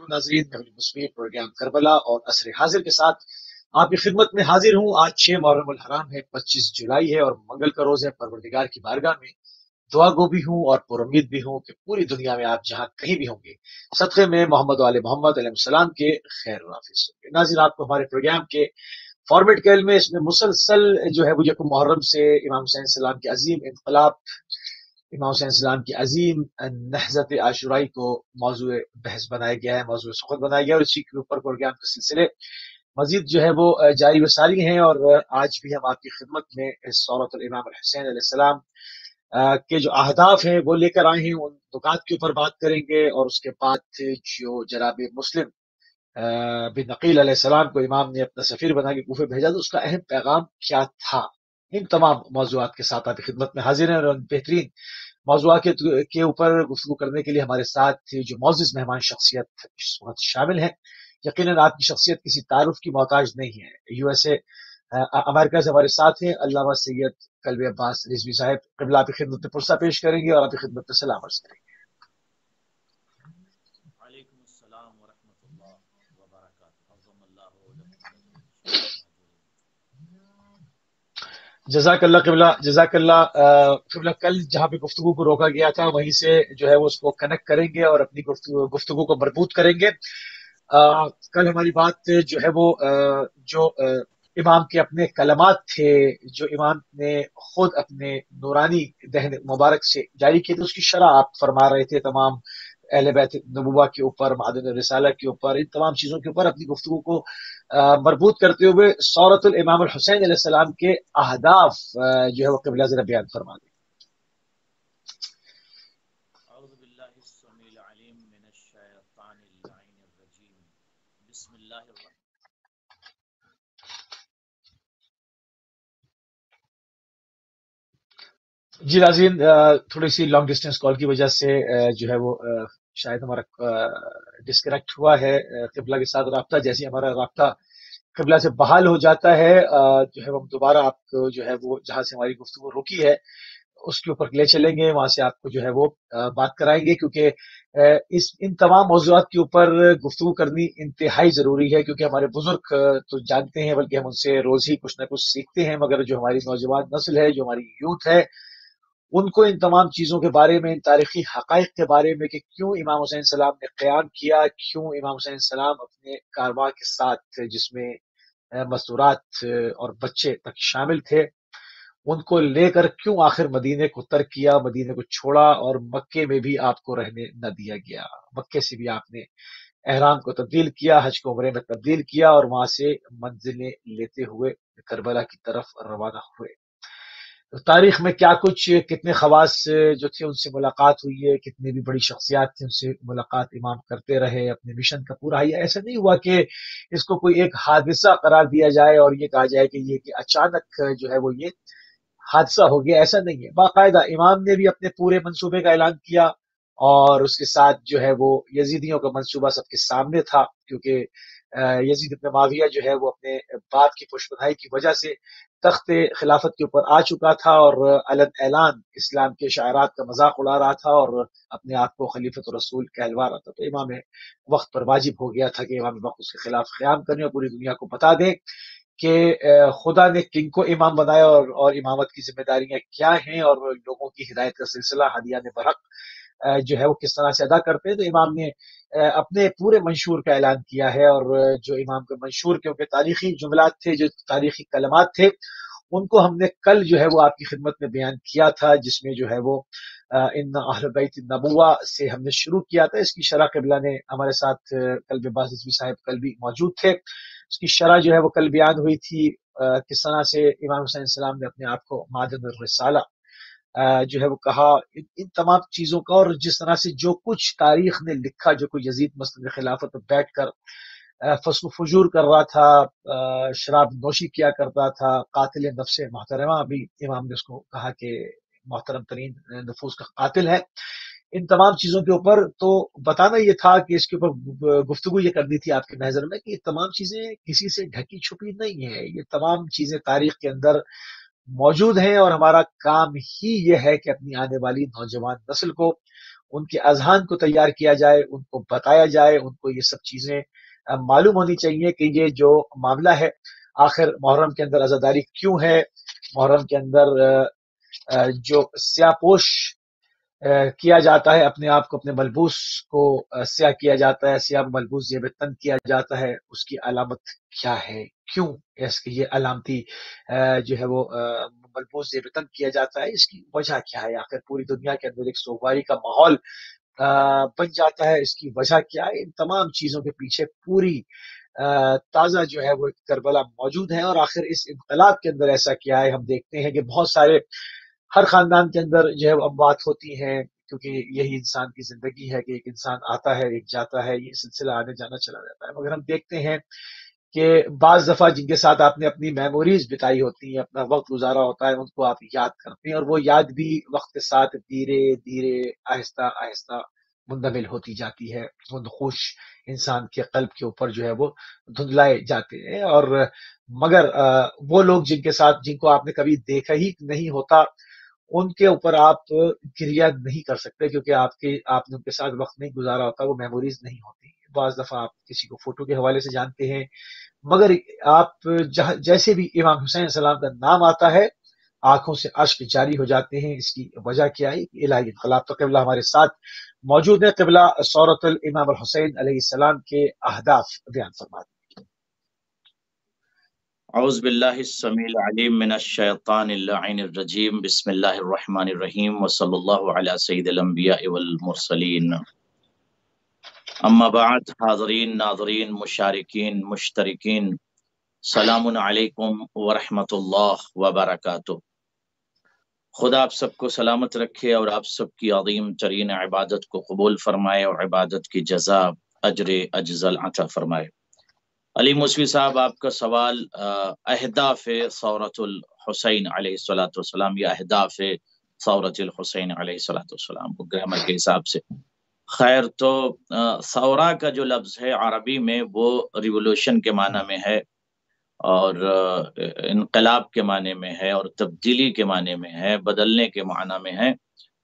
ناظرین مسلم پروگرام کربلا اور عصر حاضر کے ساتھ آپ کی خدمت میں حاضر ہوں۔ آج 6 محرم الحرام ہے، 25 جولائی ہے اور منگل کا روز ہے۔ پروردگار کی بارگاہ میں دعا گو بھی ہوں اور پر امید بھی ہوں کہ پوری دنیا میں آپ جہاں کہیں بھی ہوں گے، صدقے میں محمد و آل محمد علیہ السلام کے خیر و حافظ ہوں گے۔ ناظرین، آپ کو ہمارے پروگرام کے فارمیٹ کے علم ہے، اس میں مسلسل جو ہے وہ یکم محرم سے امام حسین السلام کے عظیم انقلاب، امام حسین السلام کی عظیم نہضت عاشورائی کو موضوع بحث بنایا گیا ہے، موضوع سخن بنایا گیا ہے، اور اسی کے اوپر پروگرام کے سلسلے مزید جو ہے وہ جاری و ساری ہیں۔ اور آج بھی ہم آپ کی خدمت میں اس سورۃ الامام الحسین علیہ السلام کے جو اہداف ہیں وہ لے کر آئے ہیں، ان نکات کے اوپر بات کریں گے، اور اس کے بعد جو جناب مسلم بن عقیل علیہ السلام کو امام نے اپنا سفیر بنا کے کوفے بھیجا، تو اس کا اہم پیغام کیا تھا، ان تمام موضوعات کے ساتھ آپ کی خدمت میں حاضر ہیں۔ اور ان بہترین موضوعات کے اوپر گفتگو کرنے کے لیے ہمارے ساتھ جو معزز مہمان شخصیت اس وقت شامل ہیں، یقیناً آپ کی شخصیت کسی تعارف کی محتاج نہیں ہے۔ یو ایس اے امریکہ سے ہمارے ساتھ ہیں علامہ سید کلبی عباس رضوی صاحب، قبلہ آپ کی خدمت میں پرسہ پیش کریں گے اور آپ کی خدمت میں سلام عرض کریں گے۔ وعلیکم السلام ورحمۃ اللہ وبرکاتہ، عظم اللہ لکم انشاءاللہ ماجورین۔ جزاک اللہ قبلہ، جزاک اللہ قبلہ۔ کل جہاں پہ گفتگو کو روکا گیا تھا وہیں سے جو ہے وہ اس کو کنیکٹ کریں گے اور اپنی گفتگو کو مربوط کریں گے۔ کل ہماری بات جو ہے وہ جو امام کے اپنے کلمات تھے، جو امام نے خود اپنے نورانی دہن مبارک سے جاری کیے تھے، اس کی شرح آپ فرما رہے تھے تمام اہل بیت نبوہ کے اوپر، معدن الرسالہ کے اوپر، ان تمام چیزوں کے اوپر اپنی گفتگو کو مربوط کرتے ہوئے سورۃ الامام الحسین علیہ السلام کے اہداف جو ہے وہ قبلہ ذرا بیان فرما دیں۔ اعوذ باللہ السمیع العلیم من الشیطان اللعین الرجیم، بسم اللہ الرحمن۔ جی ناظرین، تھوڑی سی لانگ ڈسٹینس کال کی وجہ سے جو ہے وہ شاید ہمارا ڈسکنیکٹ ہوا ہے قبلہ کے ساتھ رابطہ۔ جیسے ہی ہمارا رابطہ قبلہ سے بحال ہو جاتا ہے جو ہے وہ ہم دوبارہ آپ کو جو ہے وہ جہاں سے ہماری گفتگو روکی ہے اس کے اوپر لے چلیں گے، وہاں سے آپ کو جو ہے وہ بات کرائیں گے، کیونکہ ان تمام موضوعات کے اوپر گفتگو کرنی انتہائی ضروری ہے، کیونکہ ہمارے بزرگ تو جانتے ہیں، بلکہ ہم ان سے روز ہی کچھ نہ کچھ سیکھتے ہیں، مگر جو ہماری نوجوان نسل ہے، جو ہماری یوتھ ہے، ان کو ان تمام چیزوں کے بارے میں، ان تاریخی حقائق کے بارے میں کہ کیوں امام حسین السلام نے قیام کیا، کیوں امام حسین السلام اپنے کارواں کے ساتھ جس میں مستورات اور بچے تک شامل تھے، ان کو لے کر کیوں آخر مدینے کو ترک کیا، مدینے کو چھوڑا، اور مکے میں بھی آپ کو رہنے نہ دیا گیا، مکے سے بھی آپ نے احرام کو تبدیل کیا، حج کو عمرے میں تبدیل کیا، اور وہاں سے منزلیں لیتے ہوئے کربلا کی طرف روانہ ہوئے۔ تاریخ میں کیا کچھ، کتنے خواص جو تھے ان سے ملاقات ہوئی ہے، کتنی بھی بڑی شخصیات تھیں ان سے ملاقات امام کرتے رہے، اپنے مشن کا پورا ہی ایسا نہیں ہوا کہ اس کو کوئی ایک حادثہ قرار دیا جائے اور یہ کہا جائے کہ یہ کہ اچانک جو ہے وہ یہ حادثہ ہو گیا، ایسا نہیں ہے۔ باقاعدہ امام نے بھی اپنے پورے منصوبے کا اعلان کیا، اور اس کے ساتھ جو ہے وہ یزیدیوں کا منصوبہ سب کے سامنے تھا، کیونکہ یزید ابن معاویہ جو ہے وہ اپنے باپ کی پشپناہی کی وجہ سے تخت خلافت کے اوپر آ چکا تھا، اور علن اعلان اسلام کے شعارات کا مذاق اڑا رہا تھا، اور اپنے آپ کو خلیفۃ رسول کہلوا رہا تھا۔ تو امام وقت پر واجب ہو گیا تھا کہ امام وقت اس کے خلاف قیام کریں اور پوری دنیا کو بتا دیں کہ خدا نے کن کو امام بنایا، اور امامت کی ذمہ داریاں کیا ہیں، اور لوگوں کی ہدایت کا سلسلہ ہادیان برحق جو ہے وہ کس طرح سے ادا کرتے ہیں۔ تو امام نے اپنے پورے منشور کا اعلان کیا ہے، اور جو امام کے منشور کیونکہ تاریخی جملات تھے، جو تاریخی کلمات تھے، ان کو ہم نے کل جو ہے وہ آپ کی خدمت میں بیان کیا تھا، جس میں جو ہے وہ ان اہل بیت النبوہ سے ہم نے شروع کیا تھا۔ اس کی شرح قبلہ نے ہمارے ساتھ کل عباس رضوی صاحب کل بھی موجود تھے، اس کی شرح جو ہے وہ کل بیان ہوئی تھی، کس طرح سے امام حسین السلام نے اپنے آپ کو معدن الرسالہ جو ہے وہ کہا، ان تمام چیزوں کا، اور جس طرح سے جو کچھ تاریخ نے لکھا، جو کوئی یزید مسند خلافت میں بیٹھ کر فسق و فجور کر رہا تھا، شراب نوشی کیا کرتا تھا، قاتل نفس محترمہ بھی امام نے اس کو کہا کہ محترم ترین نفوس کا قاتل ہے۔ ان تمام چیزوں کے اوپر تو بتانا یہ تھا کہ اس کے اوپر گفتگو یہ کرنی تھی آپ کے محضر میں کہ یہ تمام چیزیں کسی سے ڈھکی چھپی نہیں ہے، یہ تمام چیزیں تاریخ کے اندر موجود ہیں، اور ہمارا کام ہی یہ ہے کہ اپنی آنے والی نوجوان نسل کو ان کے اذہان کو تیار کیا جائے، ان کو بتایا جائے، ان کو یہ سب چیزیں معلوم ہونی چاہیے کہ یہ جو معاملہ ہے آخر محرم کے اندر عزاداری کیوں ہے، محرم کے اندر جو سیاہ پوش کیا جاتا ہے، اپنے آپ کو، اپنے ملبوس کو سیاہ کیا جاتا ہے، سیاہ ملبوس زیب تن کیا جاتا ہے، اس کی علامت کیا ہے، کیوں اس کی یہ علامتی جو ہے وہ ملبوس زیب تن کیا جاتا ہے، اس کی وجہ کیا ہے، آخر پوری دنیا کے اندر ایک سوگواری کا ماحول بن جاتا ہے، اس کی وجہ کیا ہے، ان تمام چیزوں کے پیچھے پوری تازہ جو ہے وہ کربلا موجود ہے۔ اور آخر اس انقلاب کے اندر ایسا کیا ہے، ہم دیکھتے ہیں کہ بہت سارے ہر خاندان کے اندر جو ہے وہ اموات ہوتی ہیں، کیونکہ یہی انسان کی زندگی ہے کہ ایک انسان آتا ہے، ایک جاتا ہے، یہ سلسلہ آنے جانا چلا جاتا ہے، مگر ہم دیکھتے ہیں کہ بعض دفعہ جن کے ساتھ آپ نے اپنی میموریز بتائی ہوتی ہیں، اپنا وقت گزارا ہوتا ہے، ان کو آپ یاد کرتے ہیں، اور وہ یاد بھی وقت کے ساتھ دھیرے دھیرے آہستہ آہستہ مندمل ہوتی جاتی ہے، وہ نقوش انسان کے قلب کے اوپر جو ہے وہ دھندلائے جاتے ہیں۔ اور مگر وہ لوگ جن کو آپ نے کبھی دیکھا ہی نہیں ہوتا، ان کے اوپر آپ کریا نہیں کر سکتے، کیونکہ آپ نے ان کے ساتھ وقت نہیں گزارا ہوتا، وہ میموریز نہیں ہوتی۔ بعض دفعہ آپ کسی کو فوٹو کے حوالے سے جانتے ہیں، مگر آپ جیسے بھی امام حسین علیہ السلام کا نام آتا ہے، آنکھوں سے اشک جاری ہو جاتے ہیں۔ اس کی وجہ کیا ہے؟ الہی انقلاب۔ تو قبلہ ہمارے ساتھ موجود ہے، قبلہ ثورت الامام الحسین علیہ السلام کے اہداف بیان فرماتے ہیں۔ اعوذ باللہ السمیع العلیم من الشیطان اللعین الرجیم، بسم اللہ الرحمن الرحیم، وصلی اللہ علی سید الانبیاء والمرسلین۔ اما بعد، حاضرین، ناظرین، مشارکین، مشترکین، سلام علیکم ورحمۃ اللہ وبرکاتہ۔ خدا آپ سب کو سلامت رکھے اور آپ سب کی عظیم ترین عبادت کو قبول فرمائے اور عبادت کی جزا اجر اجزل عطا فرمائے۔ علی موسوی صاحب، آپ کا سوال اہداف ثورت الحسین علیہ السلام یا اہداف ثورت الحسین علیہ السلام کو گرامر کے حساب سے، خیر تو ثورہ کا جو لفظ ہے عربی میں وہ ریولوشن کے معنی میں ہے، اور انقلاب کے معنی میں ہے، اور تبدیلی کے معنی میں ہے، بدلنے کے معنی میں ہے،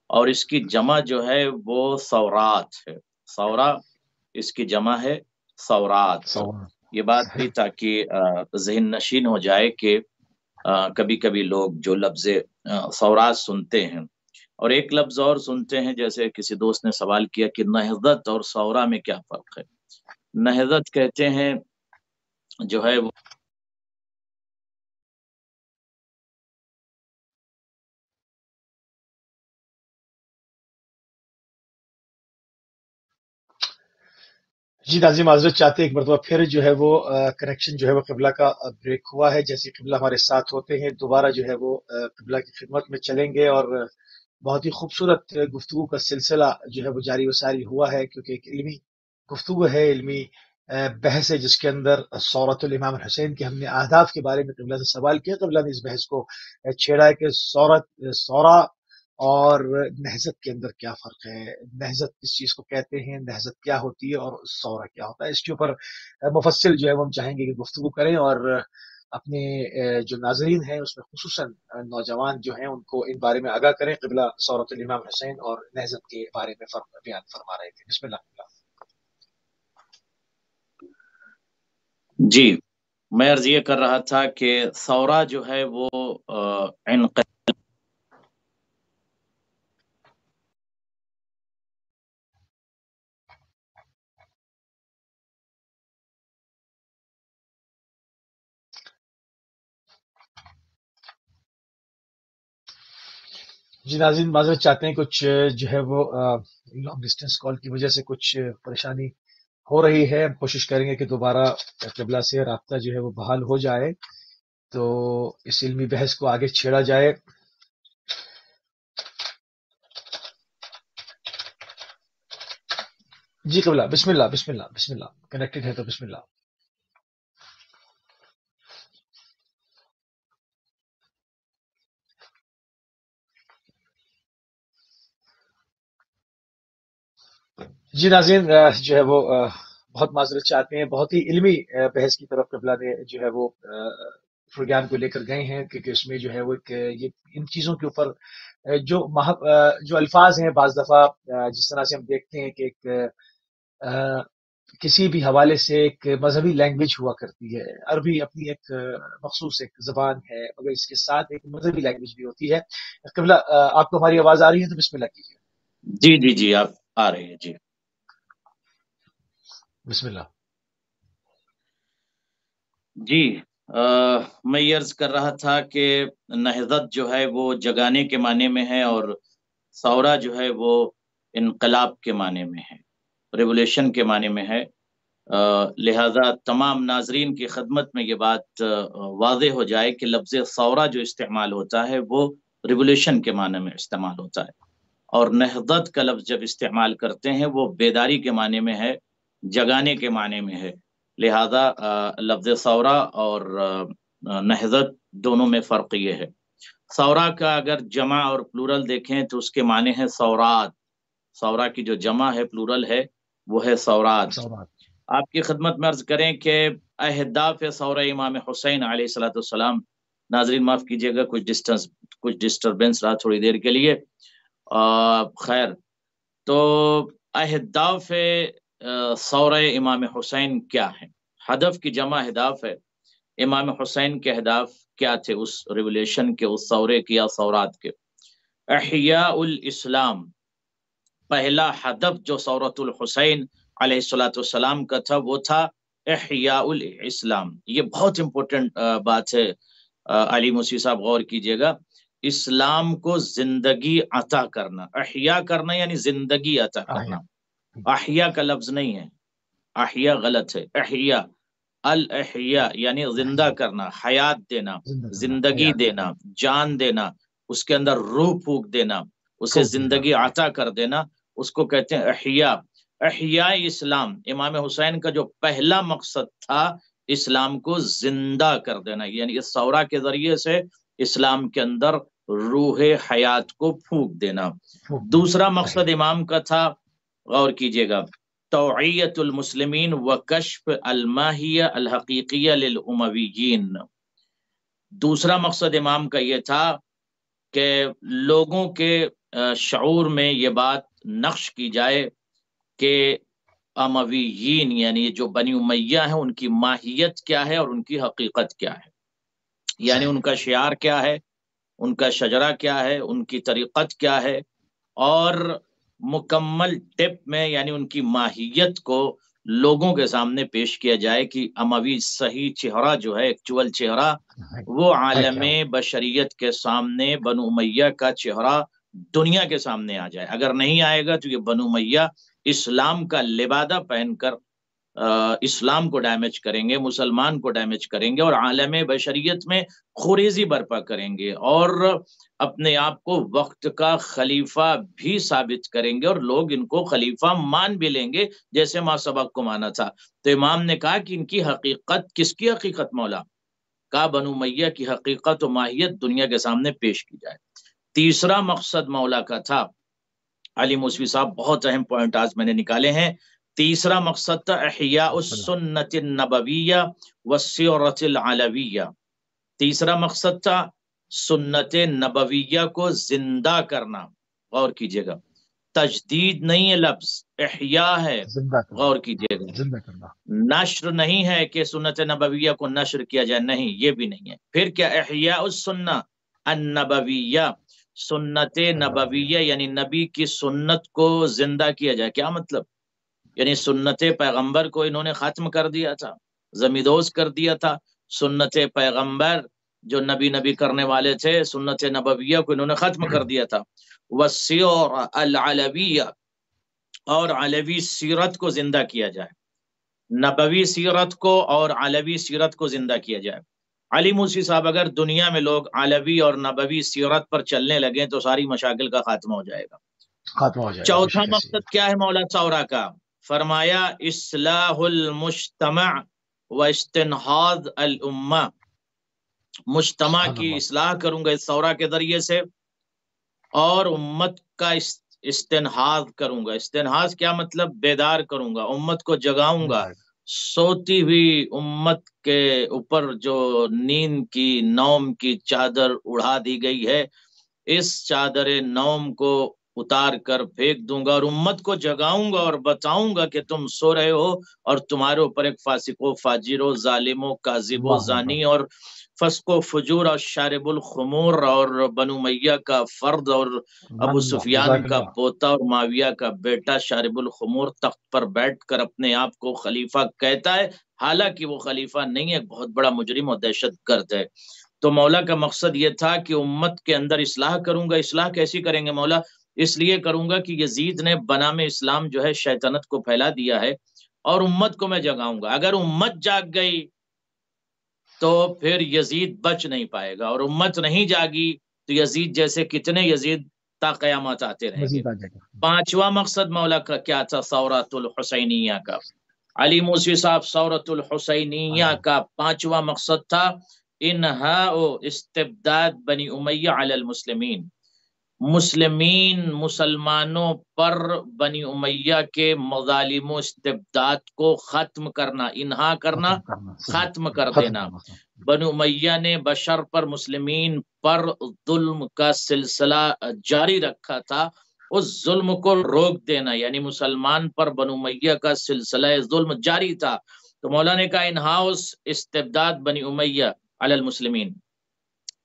اور اس کی جمع جو ہے وہ ثورات ہے۔ ثورہ اس کی جمع ہے ثورات۔ یہ بات بھی تاکہ ذہن نشین ہو جائے کہ کبھی کبھی لوگ جو لفظ ثورات سنتے ہیں اور ایک لفظ اور سنتے ہیں، جیسے کسی دوست نے سوال کیا کہ نہضت اور ثورہ میں کیا فرق ہے۔ نہضت کہتے ہیں جو ہے وہ جی ناظرین، معذرت چاہتے ہیں، ایک مرتبہ پھر جو ہے وہ کنیکشن جو ہے وہ قبلہ کا بریک ہوا ہے۔ جیسے قبلہ ہمارے ساتھ ہوتے ہیں، دوبارہ جو ہے وہ قبلہ کی خدمت میں چلیں گے، اور بہت ہی خوبصورت گفتگو کا سلسلہ جو ہے وہ جاری و ساری ہوا ہے، کیونکہ ایک علمی گفتگو ہے، علمی بحث ہے، جس کے اندر ثورت الامام الحسین کے ہم نے اہداف کے بارے میں قبلہ سے سوال کیا۔ قبلہ نے اس بحث کو چھیڑا ہے کہ ثورہ اور نہضت کے اندر کیا فرق ہے، نہضت کس چیز کو کہتے ہیں، نہضت کیا ہوتی ہے، اور ثورہ کیا ہوتا ہے۔ اس کے اوپر مفصل جو ہے وہ ہم چاہیں گے کہ گفتگو کریں، اور اپنے جو ناظرین ہیں اس میں خصوصاً نوجوان جو ہیں ان کو ان بارے میں آگاہ کریں۔ قبلہ ثورت الامام حسین اور نہضت کے بارے میں بیان فرما رہے تھے۔ بسم اللہ۔ جی، میں عرض یہ کر رہا تھا کہ ثورہ جو ہے وہ انقلاب جی ناظرین، معذرت چاہتے ہیں، کچھ جو ہے وہ لانگ ڈسٹینس کال کی وجہ سے کچھ پریشانی ہو رہی ہے۔ ہم کوشش کریں گے کہ دوبارہ قبلہ سے رابطہ جو ہے وہ بحال ہو جائے، تو اس علمی بحث کو آگے چھیڑا جائے۔ جی قبلہ، بسم اللہ، بسم اللہ، بسم اللہ، کنیکٹڈ ہے تو بسم اللہ۔ جی ناظرین، جو ہے وہ بہت معذرت چاہتے ہیں، بہت ہی علمی بحث کی طرف قبلہ نے جو ہے وہ پروگرام کو لے کر گئے ہیں، کیونکہ اس میں جو ہے وہ ان چیزوں کے اوپر جو الفاظ ہیں بعض دفعہ جس طرح سے ہم دیکھتے ہیں کہ کسی بھی حوالے سے ایک مذہبی لینگویج ہوا کرتی ہے، عربی اپنی ایک مخصوص ایک زبان ہے، مگر اس کے ساتھ ایک مذہبی لینگویج بھی ہوتی ہے۔ قبلہ آپ کو ہماری آواز آ رہی ہے تو بسم اللہ کیجیے۔ جی جی جی آپ آ رہے ہیں جی بسم اللہ۔ جی میں یہ عرض کر رہا تھا کہ نہضت جو ہے وہ جگانے کے معنی میں ہے، اور ثورہ جو ہے وہ انقلاب کے معنی میں ہے، ریولیوشن کے معنی میں ہے۔ لہذا تمام ناظرین کی خدمت میں یہ بات واضح ہو جائے کہ لفظ ثورہ جو استعمال ہوتا ہے وہ ریولیوشن کے معنی میں استعمال ہوتا ہے، اور نہضت کا لفظ جب استعمال کرتے ہیں وہ بیداری کے معنی میں ہے، جگانے کے معنی میں ہے۔ لہذا لفظ ثورہ اور نہضت دونوں میں فرق یہ ہے۔ ثورہ کا اگر جمع اور پلورل دیکھیں تو اس کے معنی ہے ثورات۔ ثورہ کی جو جمع ہے پلورل ہے وہ ہے ثورات۔ آپ کی خدمت میں عرض کریں کہ اہداف ثورہ امام حسین علیہ الصلوۃ والسلام، ناظرین معاف کیجیے گا کچھ ڈسٹربنس رہا تھوڑی دیر کے لیے، خیر، تو اہداف ثورہ امام حسین کیا ہے؟ ہدف کی جمع اہداف ہے۔ امام حسین کے اہداف کیا تھے اس ریولیوشن کے، اس ثورے کے یا ثورات کے؟ احیاء الاسلام، پہلا ہدف جو ثورۃ الحسین علیہ الصلوۃ والسلام کا تھا وہ تھا احیاء الاسلام۔ یہ بہت امپورٹنٹ بات ہے، علی موسی صاحب غور کیجئے گا۔ اسلام کو زندگی عطا کرنا، احیاء کرنا یعنی زندگی عطا کرنا۔ احیاء کا لفظ نہیں ہے، احیاء غلط ہے، احیاء، الاحیاء یعنی زندہ کرنا، حیات دینا، زندگی دینا، جان دینا، اس کے اندر روح پھونک دینا، اسے زندگی عطا کر دینا، اس کو کہتے ہیں احیاء۔ احیاء اسلام، امام حسین کا جو پہلا مقصد تھا اسلام کو زندہ کر دینا، یعنی اس ثورہ کے ذریعے سے اسلام کے اندر روح حیات کو پھونک دینا۔ دوسرا مقصد امام کا تھا، غور کیجئے گا، توعیت المسلمین و کشف الماہیہ الحقیقیہ للامویین۔ دوسرا مقصد امام کا یہ تھا کہ لوگوں کے شعور میں یہ بات نقش کی جائے کہ امویین یعنی جو بنی امیہ ہیں ان کی ماہیت کیا ہے اور ان کی حقیقت کیا ہے، یعنی ان کا شعار کیا ہے، ان کا شجرہ کیا ہے، ان کی طریقت کیا ہے، اور مکمل ٹپ میں یعنی ان کی ماہیت کو لوگوں کے سامنے پیش کیا جائے کہ اموی صحیح چہرہ جو ہے، ایکچول چہرہ، وہ عالم بشریت کے سامنے بنو امیہ کا چہرہ دنیا کے سامنے آ جائے۔ اگر نہیں آئے گا تو یہ بنو امیہ اسلام کا لبادہ پہن کر اسلام کو ڈیمیج کریں گے، مسلمان کو ڈیمیج کریں گے، اور عالم بشریت میں خوریزی برپا کریں گے، اور اپنے آپ کو وقت کا خلیفہ بھی ثابت کریں گے، اور لوگ ان کو خلیفہ مان بھی لیں گے جیسے ما سبق کو مانا تھا۔ تو امام نے کہا کہ ان کی حقیقت، کس کی حقیقت؟ مولا کا بنو امیہ کی حقیقت و ماہیت دنیا کے سامنے پیش کی جائے۔ تیسرا مقصد مولا کا تھا، علی موسوی صاحب بہت اہم پوائنٹ آج میں نے نکالے ہیں، تیسرا مقصد تھا احیاء السنت النبویہ والسیرۃ العلویہ۔ تیسرا مقصد تھا سنت نبویہ کو زندہ کرنا، غور کیجئے گا، تجدید نہیں ہے لفظ، احیاء ہے، غور کیجئے گا، نشر نہیں ہے کہ سنت نبویہ کو نشر کیا جائے، نہیں، یہ بھی نہیں ہے۔ پھر کیا؟ احیاء السنہ النبویہ، سنت نبویہ یعنی نبی کی سنت کو زندہ کیا جائے۔ کیا مطلب؟ یعنی سنت پیغمبر کو انہوں نے ختم کر دیا تھا، زمیدوز کر دیا تھا۔ سنت پیغمبر جو نبی کرنے والے تھے، سنت نبویہ کو انہوں نے ختم کر دیا تھا۔ والسیر العلویہ، اور علوی سیرت کو زندہ کیا جائے، نبوی سیرت کو اور علوی سیرت کو زندہ کیا جائے۔ علی موسی صاحب، اگر دنیا میں لوگ علوی اور نبوی سیرت پر چلنے لگیں تو ساری مشاکل کا خاتمہ ہو جائے گا۔ چوتھا مقصد کیا ہے مولا ثورہ کا؟ فرمایا اصلاح المجتمع و استنہاض الامہ، مجتمع کی اصلاح کروں گا اس ثورہ کے ذریعے سے، اور امت کا استنہاض کروں گا۔ استنہاض کیا مطلب؟ بیدار کروں گا، امت کو جگاؤں گا۔ سوتی ہوئی امت کے اوپر جو نیند کی، نوم کی چادر اڑا دی گئی ہے، اس چادر نوم کو اتار کر پھینک دوں گا اور امت کو جگاؤں گا اور بتاؤں گا کہ تم سو رہے ہو اور تمہارے اوپر ایک فاسق و فاجر و ظالم و کاذب و زانی اور فسق و فجور اور شارب الخمور اور بنو امیہ کا فرد اور ابو سفیان کا پوتا اور معاویہ کا بیٹا شارب الخمور تخت پر بیٹھ کر اپنے آپ کو خلیفہ کہتا ہے، حالانکہ وہ خلیفہ نہیں ہے، بہت بڑا مجرم اور دہشت گرد ہے۔ تو مولا کا مقصد یہ تھا کہ امت کے اندر اصلاح کروں گا۔ اصلاح کیسی کریں گے مولا؟ اس لیے کروں گا کہ یزید نے بنام اسلام جو ہے شیطنت کو پھیلا دیا ہے اور امت کو میں جگاؤں گا۔ اگر امت جاگ گئی تو پھر یزید بچ نہیں پائے گا، اور امت نہیں جاگی تو یزید جیسے کتنے یزید تا قیامت آتے رہیں گے۔ پانچواں مقصد مولا کا کیا تھا؟ ثورۃ الحسینیہ کا۔ علی موسوی صاحب ثورۃ الحسینیہ کا پانچواں مقصد تھا انہاء استبداد بنی امیہ علی المسلمین، مسلمانوں پر بنی امیہ کے مظالم و استبداد کو ختم کرنا، انہا کرنا، ختم کر دینا۔ بنو امیہ نے بشر پر، مسلمین پر ظلم کا سلسلہ جاری رکھا تھا، اس ظلم کو روک دینا، یعنی مسلمان پر بنو امیہ کا سلسلہ ظلم جاری تھا، تو مولا نے کہا انہاؤس استبداد بنی امیہ علی المسلمین۔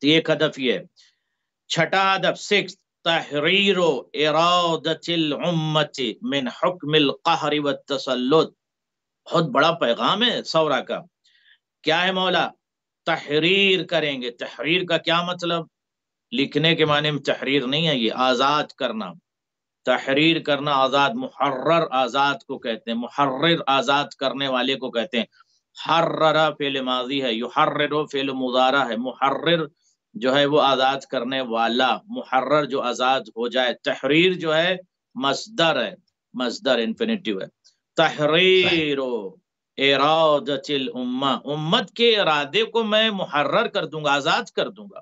تو ایک ہدف یہ ہے۔ چھٹا ہدف، سکس، تحریر و ارادت الامت من حکم القہر والتسلط۔ بہت بڑا پیغام ہے ثورہ کا۔ کیا ہے مولا؟ تحریر کریں گے۔ تحریر کا کیا مطلب؟ لکھنے کے معنی میں تحریر نہیں ہے، یہ آزاد کرنا۔ تحریر کرنا، آزاد، محرر آزاد کو کہتے ہیں، محرر آزاد کرنے والے کو کہتے ہیں۔ حررہ فعل ماضی ہے، یحرر فعل مضارع ہے۔ محرر جو ہے وہ آزاد کرنے والا، محرر جو آزاد ہو جائے۔ تحریر جو ہے مصدر ہے، مصدر انفینیٹیو ہے۔ تحریر و ارادت الامہ، امت کے ارادے کو میں محرر کر دوں گا، آزاد کر دوں گا۔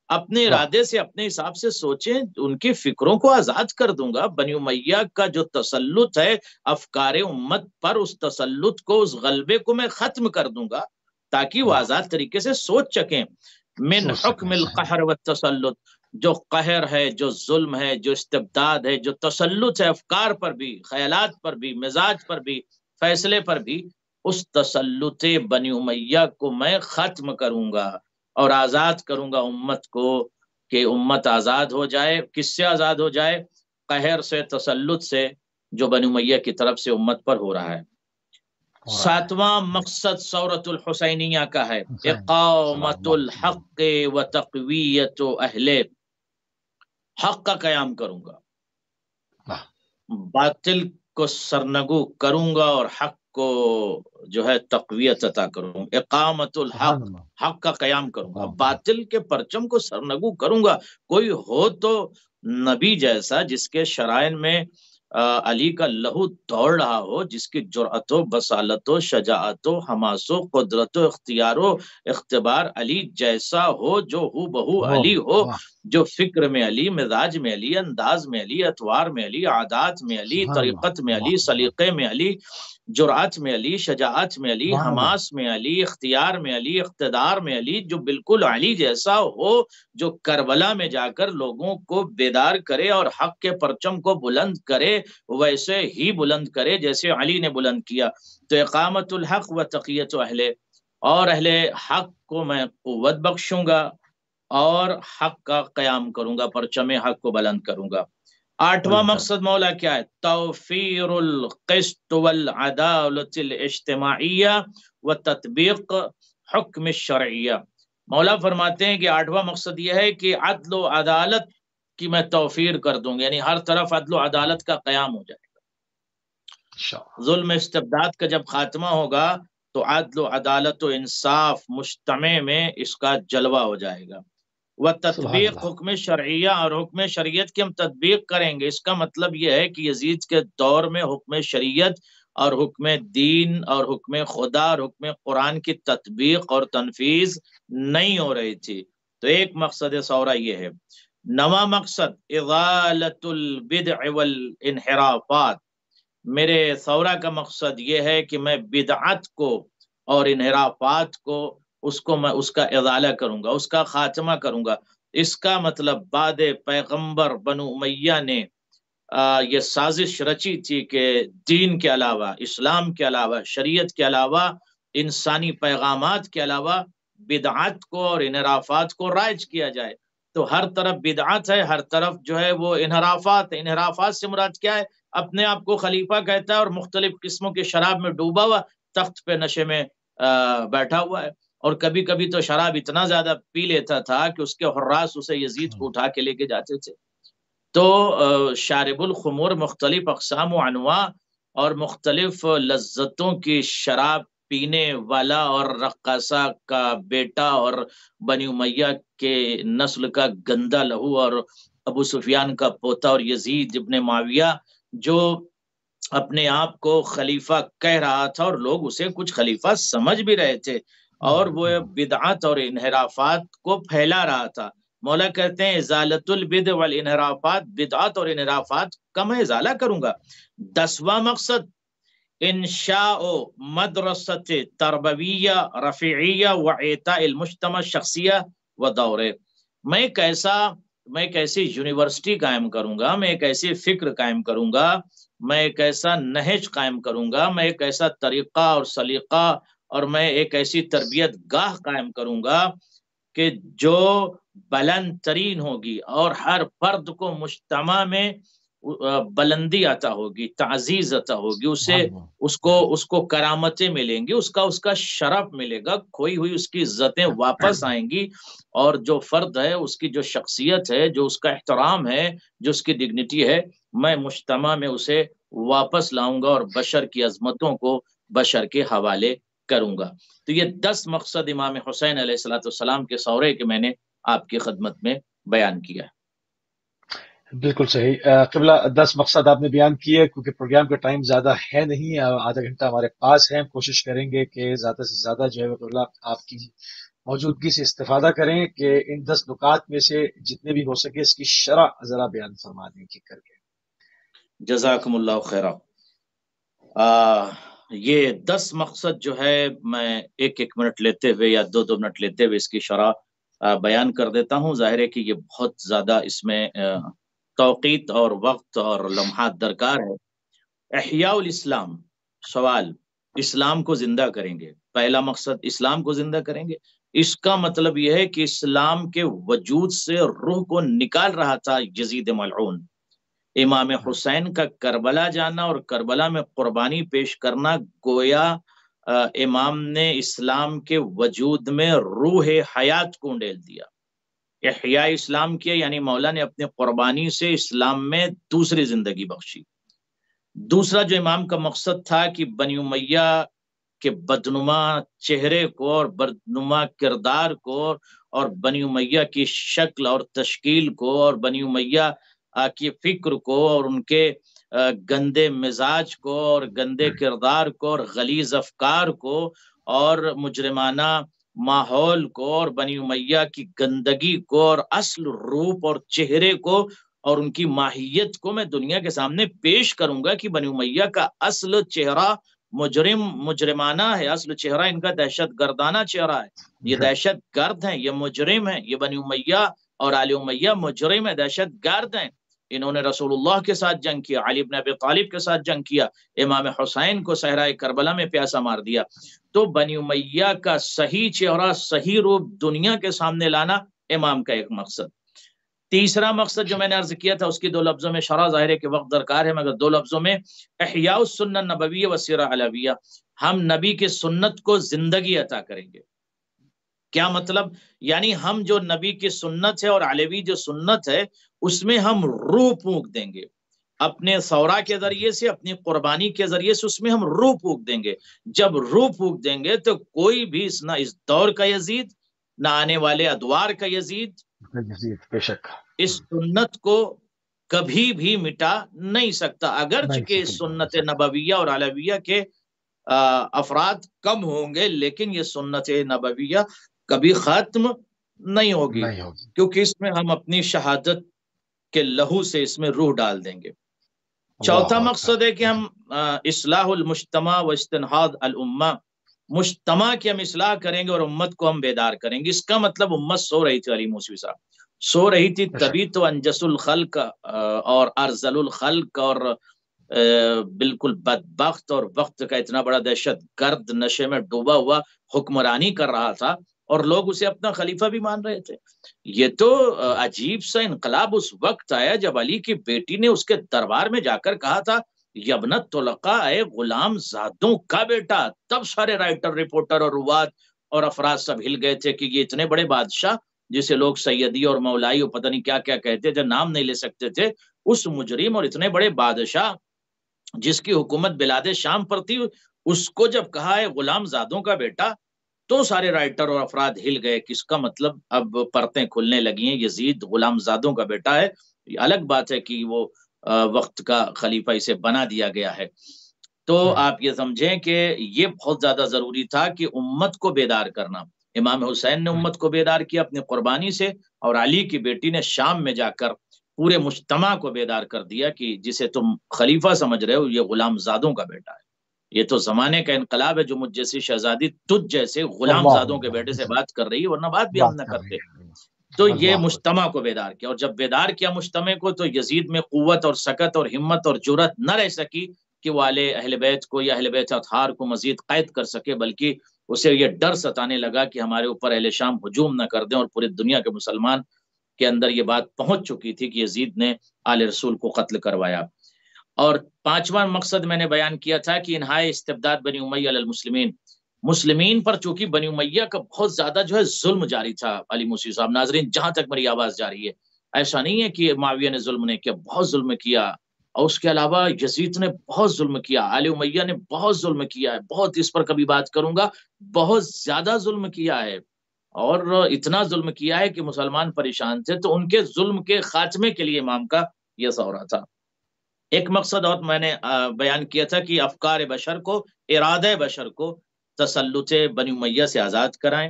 اپنے ارادے سے، اپنے حساب سے سوچیں، ان کی فکروں کو آزاد کر دوں گا۔ بنی امیہ کا جو تسلط ہے افکار امت پر، اس تسلط کو، اس غلبے کو میں ختم کر دوں گا تاکہ وہ آزاد طریقے سے سوچ سکیں۔ من حکم القہر والتسلط، جو قہر ہے، جو ظلم ہے، جو استبداد ہے، جو تسلط ہے افکار پر بھی، خیالات پر بھی، مزاج پر بھی، فیصلے پر بھی، اس تسلط بنی امیہ کو میں ختم کروں گا اور آزاد کروں گا امت کو، کہ امت آزاد ہو جائے۔ کس سے آزاد ہو جائے؟ قہر سے، تسلط سے، جو بنی امیہ کی طرف سے امت پر ہو رہا ہے۔ ساتواں مقصد ثورۃ الحسینیہ کا ہے اقامت الحق و تقویت اہل حق کا قیام کروں گا، باطل کو سرنگو کروں گا اور حق کو جو ہے تقویت عطا کروں گا۔ اقامت الحق، حق کا قیام کروں گا، باطل کے پرچم کو سرنگو کروں گا۔ کوئی ہو تو نبی جیسا جس کے شرائن میں علی کا لہو دوڑ رہا ہو، جس کی جرأت و بصالت و شجاعت و حماس و قدرت و اختیار و اختبار علی جیسا ہو، جو ہو بہو علی ہو، جو فکر میں علی، مزاج میں علی، انداز میں علی، اطوار میں علی، عادات میں علی، طریقت میں علی، سلیقے میں علی، جرأت میں علی، شجاعت میں علی، حماس میں علی، اختیار میں علی، اقتدار میں علی، جو بالکل علی جیسا ہو، جو کربلا میں جا کر لوگوں کو بیدار کرے اور حق کے پرچم کو بلند کرے، ویسے ہی بلند کرے جیسے علی نے بلند کیا۔ تو اقامت الحق و تقیت اہل، اور اہل حق کو میں قوت بخشوں گا اور حق کا قیام کروں گا، پرچم حق کو بلند کروں گا۔ آٹھواں مقصد مولا کیا ہے؟ توفیر القسط والعدالت الاجتماعیہ و تطبیق حکم الشرعیہ۔ مولا فرماتے ہیں کہ آٹھواں مقصد یہ ہے کہ عدل و عدالت کی میں توفیر کر دوں گا، یعنی ہر طرف عدل و عدالت کا قیام ہو جائے گا۔ ظلم استبداد کا جب خاتمہ ہوگا تو عدل و عدالت و انصاف مجتمع میں اس کا جلوہ ہو جائے گا۔ وہ تطبیق حکم شرعیہ، اور حکم شریعت کی ہم تطبیق کریں گے۔ اس کا مطلب یہ ہے کہ یزید کے دور میں حکم شریعت اور حکم دین اور حکم خدا اور حکم قرآن کی تطبیق اور تنفیذ نہیں ہو رہی تھی۔ تو ایک مقصد ثورہ یہ ہے۔ نواں مقصد ازالۃ البدع والانحرافات۔ میرے ثورہ کا مقصد یہ ہے کہ میں بدعت کو اور انحرافات کو، اس کا ازالہ کروں گا، اس کا خاتمہ کروں گا۔ اس کا مطلب بعد پیغمبر بنو امیہ نے یہ سازش رچی تھی کہ دین کے علاوہ، اسلام کے علاوہ، شریعت کے علاوہ، انسانی پیغامات کے علاوہ بدعات کو اور انحرافات کو رائج کیا جائے۔ تو ہر طرف بدعات ہے، ہر طرف جو ہے وہ انحرافات ہے۔ انحرافات سے مراد کیا ہے؟ اپنے آپ کو خلیفہ کہتا ہے اور مختلف قسموں کے شراب میں ڈوبا ہوا، تخت پہ نشے میں بیٹھا ہوا ہے، اور کبھی کبھی تو شراب اتنا زیادہ پی لیتا تھا کہ اس کے حراس اسے یزید کو اٹھا کے لے کے جاتے تھے۔ تو شارب الخمور مختلف اقسام و انواع اور مختلف لذتوں کی شراب پینے والا اور رقاصہ کا بیٹا اور بنی امیہ کے نسل کا گندا لہو اور ابو سفیان کا پوتا اور یزید ابن معاویہ جو اپنے آپ کو خلیفہ کہہ رہا تھا اور لوگ اسے کچھ خلیفہ سمجھ بھی رہے تھے، اور وہ بدعات اور انحرافات کو پھیلا رہا تھا۔ مولا کہتے ہیں ازالت البدع والانحرافات، بدعات اور انحرافات کا میں ازالہ کروں گا۔ 10واں مقصد انشاء مدرسۃ تربویہ رفیعیہ و اعطاء المجتمع شخصیہ و دورے۔ میں ایک ایسی یونیورسٹی قائم کروں گا، میں ایک ایسی فکر قائم کروں گا، میں ایک ایسا نہج قائم کروں گا، میں ایک ایسا طریقہ اور سلیقہ اور میں ایک ایسی تربیت گاہ قائم کروں گا کہ جو بلند ترین ہوگی اور ہر فرد کو مجتمع میں بلندی عطا ہوگی، تعزیز عطا ہوگی، اس کو کرامتیں ملیں گی، اس کا شرف ملے گا، کھوئی ہوئی اس کی عزتیں واپس آئیں گی، اور جو فرد ہے اس کی جو شخصیت ہے، جو اس کا احترام ہے، جو اس کی ڈگنیٹی ہے، میں مجتمع میں اسے واپس لاؤں گا اور بشر کی عظمتوں کو بشر کے حوالے کروں گا۔ تو یہ 10 مقصد امام حسین علیہ السلام کے سورے کے میں نے آپ کی خدمت میں بیان کیا ہے۔ بالکل صحیح قبلہ، 10 مقصد آپ نے بیان کیے۔ کیونکہ پروگرام کا ٹائم زیادہ ہے نہیں، آدھا گھنٹہ ہمارے پاس ہے، کوشش کریں گے کہ زیادہ سے زیادہ جو ہے قبلہ آپ کی موجودگی سے استفادہ کریں کہ ان 10 نکات میں سے جتنے بھی ہو سکے اس کی شرح ذرا بیان فرما دیں کہ کر کے۔ جزاکم اللہ خیرہ۔ یہ 10 مقصد جو ہے میں ایک منٹ لیتے ہوئے یا 2 منٹ لیتے ہوئے اس کی شرح بیان کر دیتا ہوں۔ ظاہر ہے کہ یہ بہت زیادہ اس میں توقیت اور وقت اور لمحات درکار ہے۔ احیاء الاسلام، سوال، اسلام کو زندہ کریں گے۔ پہلا مقصد اسلام کو زندہ کریں گے، اس کا مطلب یہ ہے کہ اسلام کے وجود سے روح کو نکال رہا تھا یزید ملعون۔ امام حسین کا کربلا جانا اور کربلا میں قربانی پیش کرنا گویا امام نے اسلام کے وجود میں روح حیات کو انڈیل دیا، احیاء اسلام کیا، یعنی مولا نے اپنی قربانی سے اسلام میں دوسری زندگی بخشی۔ دوسرا جو امام کا مقصد تھا کہ بنی امیہ کے بدنما چہرے کو اور بدنما کردار کو اور بنی امیہ کی شکل اور تشکیل کو اور بنی امیہ کی فکر کو اور ان کے گندے مزاج کو اور گندے کردار کو اور غلیظ افکار کو اور مجرمانہ ماحول کو اور بنی امیہ کی گندگی کو اور اصل روپ اور چہرے کو اور ان کی ماہیت کو میں دنیا کے سامنے پیش کروں گا کہ بنی امیہ کا اصل چہرہ مجرمانہ ہے، اصل چہرہ ان کا دہشت گردانہ چہرہ ہے، یہ دہشت گرد ہیں، یہ مجرم ہیں، یہ بنی امیہ اور آل امیہ مجرم ہیں، دہشت گرد ہیں۔ انہوں نے رسول اللہ کے ساتھ جنگ کیا، علی بن ابی طالب کے ساتھ جنگ کیا، امام حسین کو صحرائے کربلا میں پیاسا مار دیا۔ تو بنی امیہ کا صحیح چہرہ، صحیح روپ دنیا کے سامنے لانا امام کا ایک مقصد۔ تیسرا مقصد جو میں نے عرض کیا تھا اس کی 2 لفظوں میں شرح، ظاہر ہے کہ وقت درکار ہے مگر 2 لفظوں میں، احیاء السنہ نبویہ و سیرہ علویہ، ہم نبی کے سنت کو زندگی عطا کریں گے۔ کیا مطلب؟ یعنی ہم جو نبی کی سنت ہے اور علوی جو سنت ہے اس میں ہم روح پھونک دیں گے، اپنے ثورہ کے ذریعے سے، اپنی قربانی کے ذریعے سے اس میں ہم روح پھونک دیں گے۔ جب روح پھونک دیں گے تو کوئی بھی نہ اس دور کا یزید نہ آنے والے ادوار کا یزید بے شک اس سنت کو کبھی بھی مٹا نہیں سکتا، اگرچہ کہ اس سنت نبویہ اور علویہ کے افراد کم ہوں گے، لیکن یہ سنت نبویہ کبھی ختم نہیں ہوگی کیونکہ اس میں ہم اپنی شہادت کے لہو سے اس میں روح ڈال دیں گے۔ چوتھا مقصد ہے کہ ہم اصلاح المجتمع و استنہاض الامہ، مجتمع کی ہم اصلاح کریں گے اور امت کو ہم بیدار کریں گے۔ اس کا مطلب امت سو رہی تھی، علی موسوی صاحب، سو رہی تھی تبھی تو انجسل خلق اور ارزل الخلق اور بالکل بدبخت اور وقت کا اتنا بڑا دہشت گرد نشے میں ڈوبا ہوا حکمرانی کر رہا تھا، اور لوگ اسے اپنا خلیفہ بھی مان رہے تھے۔ یہ تو عجیب سا انقلاب اس وقت آیا جب علی کی بیٹی نے اس کے دربار میں جا کر کہا تھا یبنت طلقاء، اے غلام زادوں کا بیٹا۔ تب سارے رائٹر، رپورٹر اور رواد اور افراد سب ہل گئے تھے کہ یہ اتنے بڑے بادشاہ جسے لوگ سیدی اور مولائی اور پتہ نہیں کیا کیا کہتے تھے، نام نہیں لے سکتے تھے، اس مجرم اور اتنے بڑے بادشاہ جس کی حکومت بلاد شام پر تھی، اس کو جب کہا ہے غلام زادوں کا بیٹا، تو سارے رائٹر اور افراد ہل گئے کہ اس کا مطلب اب پرتیں کھلنے لگی ہیں، یزید غلام زادوں کا بیٹا ہے۔ الگ بات ہے کہ وہ وقت کا خلیفہ اسے بنا دیا گیا ہے۔ تو آپ یہ سمجھیں کہ یہ بہت زیادہ ضروری تھا کہ امت کو بیدار کرنا۔ امام حسین نے امت کو بیدار کیا اپنی قربانی سے، اور علی کی بیٹی نے شام میں جا کر پورے مجتمع کو بیدار کر دیا کہ جسے تم خلیفہ سمجھ رہے ہو یہ غلام زادوں کا بیٹا ہے۔ یہ تو زمانے کا انقلاب ہے جو مجھ جیسی شہزادی تجھ جیسے غلام زادوں کے بیٹے سے بات کر رہی ہے، ورنہ بات بھی ہم نہ کرتے۔ تو یہ مجتمع کو بیدار کیا، اور جب بیدار کیا مجتمع کو تو یزید میں قوت اور سکت اور ہمت اور جرأت نہ رہ سکی کہ وہ اہل بیت کو یا اہل بیت اطہار کو مزید قید کر سکے، بلکہ اسے یہ ڈر ستانے لگا کہ ہمارے اوپر اہل شام ہجوم نہ کر دیں، اور پوری دنیا کے مسلمان کے اندر یہ بات پہنچ چکی تھی کہ یزید نے آل رسول کو قتل کروایا۔ اور پانچواں مقصد میں نے بیان کیا تھا کہ انہائے استبداد بنی امیہ علی المسلمین، مسلمین پر چونکہ بنی امیہ کا بہت زیادہ جو ہے ظلم جاری تھا۔ علی موسیٰ صاحب، ناظرین جہاں تک میری آواز جاری ہے، ایسا نہیں ہے کہ معاویہ نے ظلم نہیں کیا، بہت ظلم کیا، اور اس کے علاوہ یزید نے بہت ظلم کیا، علی امیہ نے بہت ظلم کیا ہے، بہت، اس پر کبھی بات کروں گا، بہت زیادہ ظلم کیا ہے، اور اتنا ظلم کیا ہے کہ مسلمان پریشان تھے۔ تو ان کے ظلم کے خاتمے کے لیے امام کا یہ دورہ تھا۔ ایک مقصد اور میں نے بیان کیا تھا کہ افکار بشر کو، ارادہ بشر کو تسلط بنی امیہ سے آزاد کرائیں،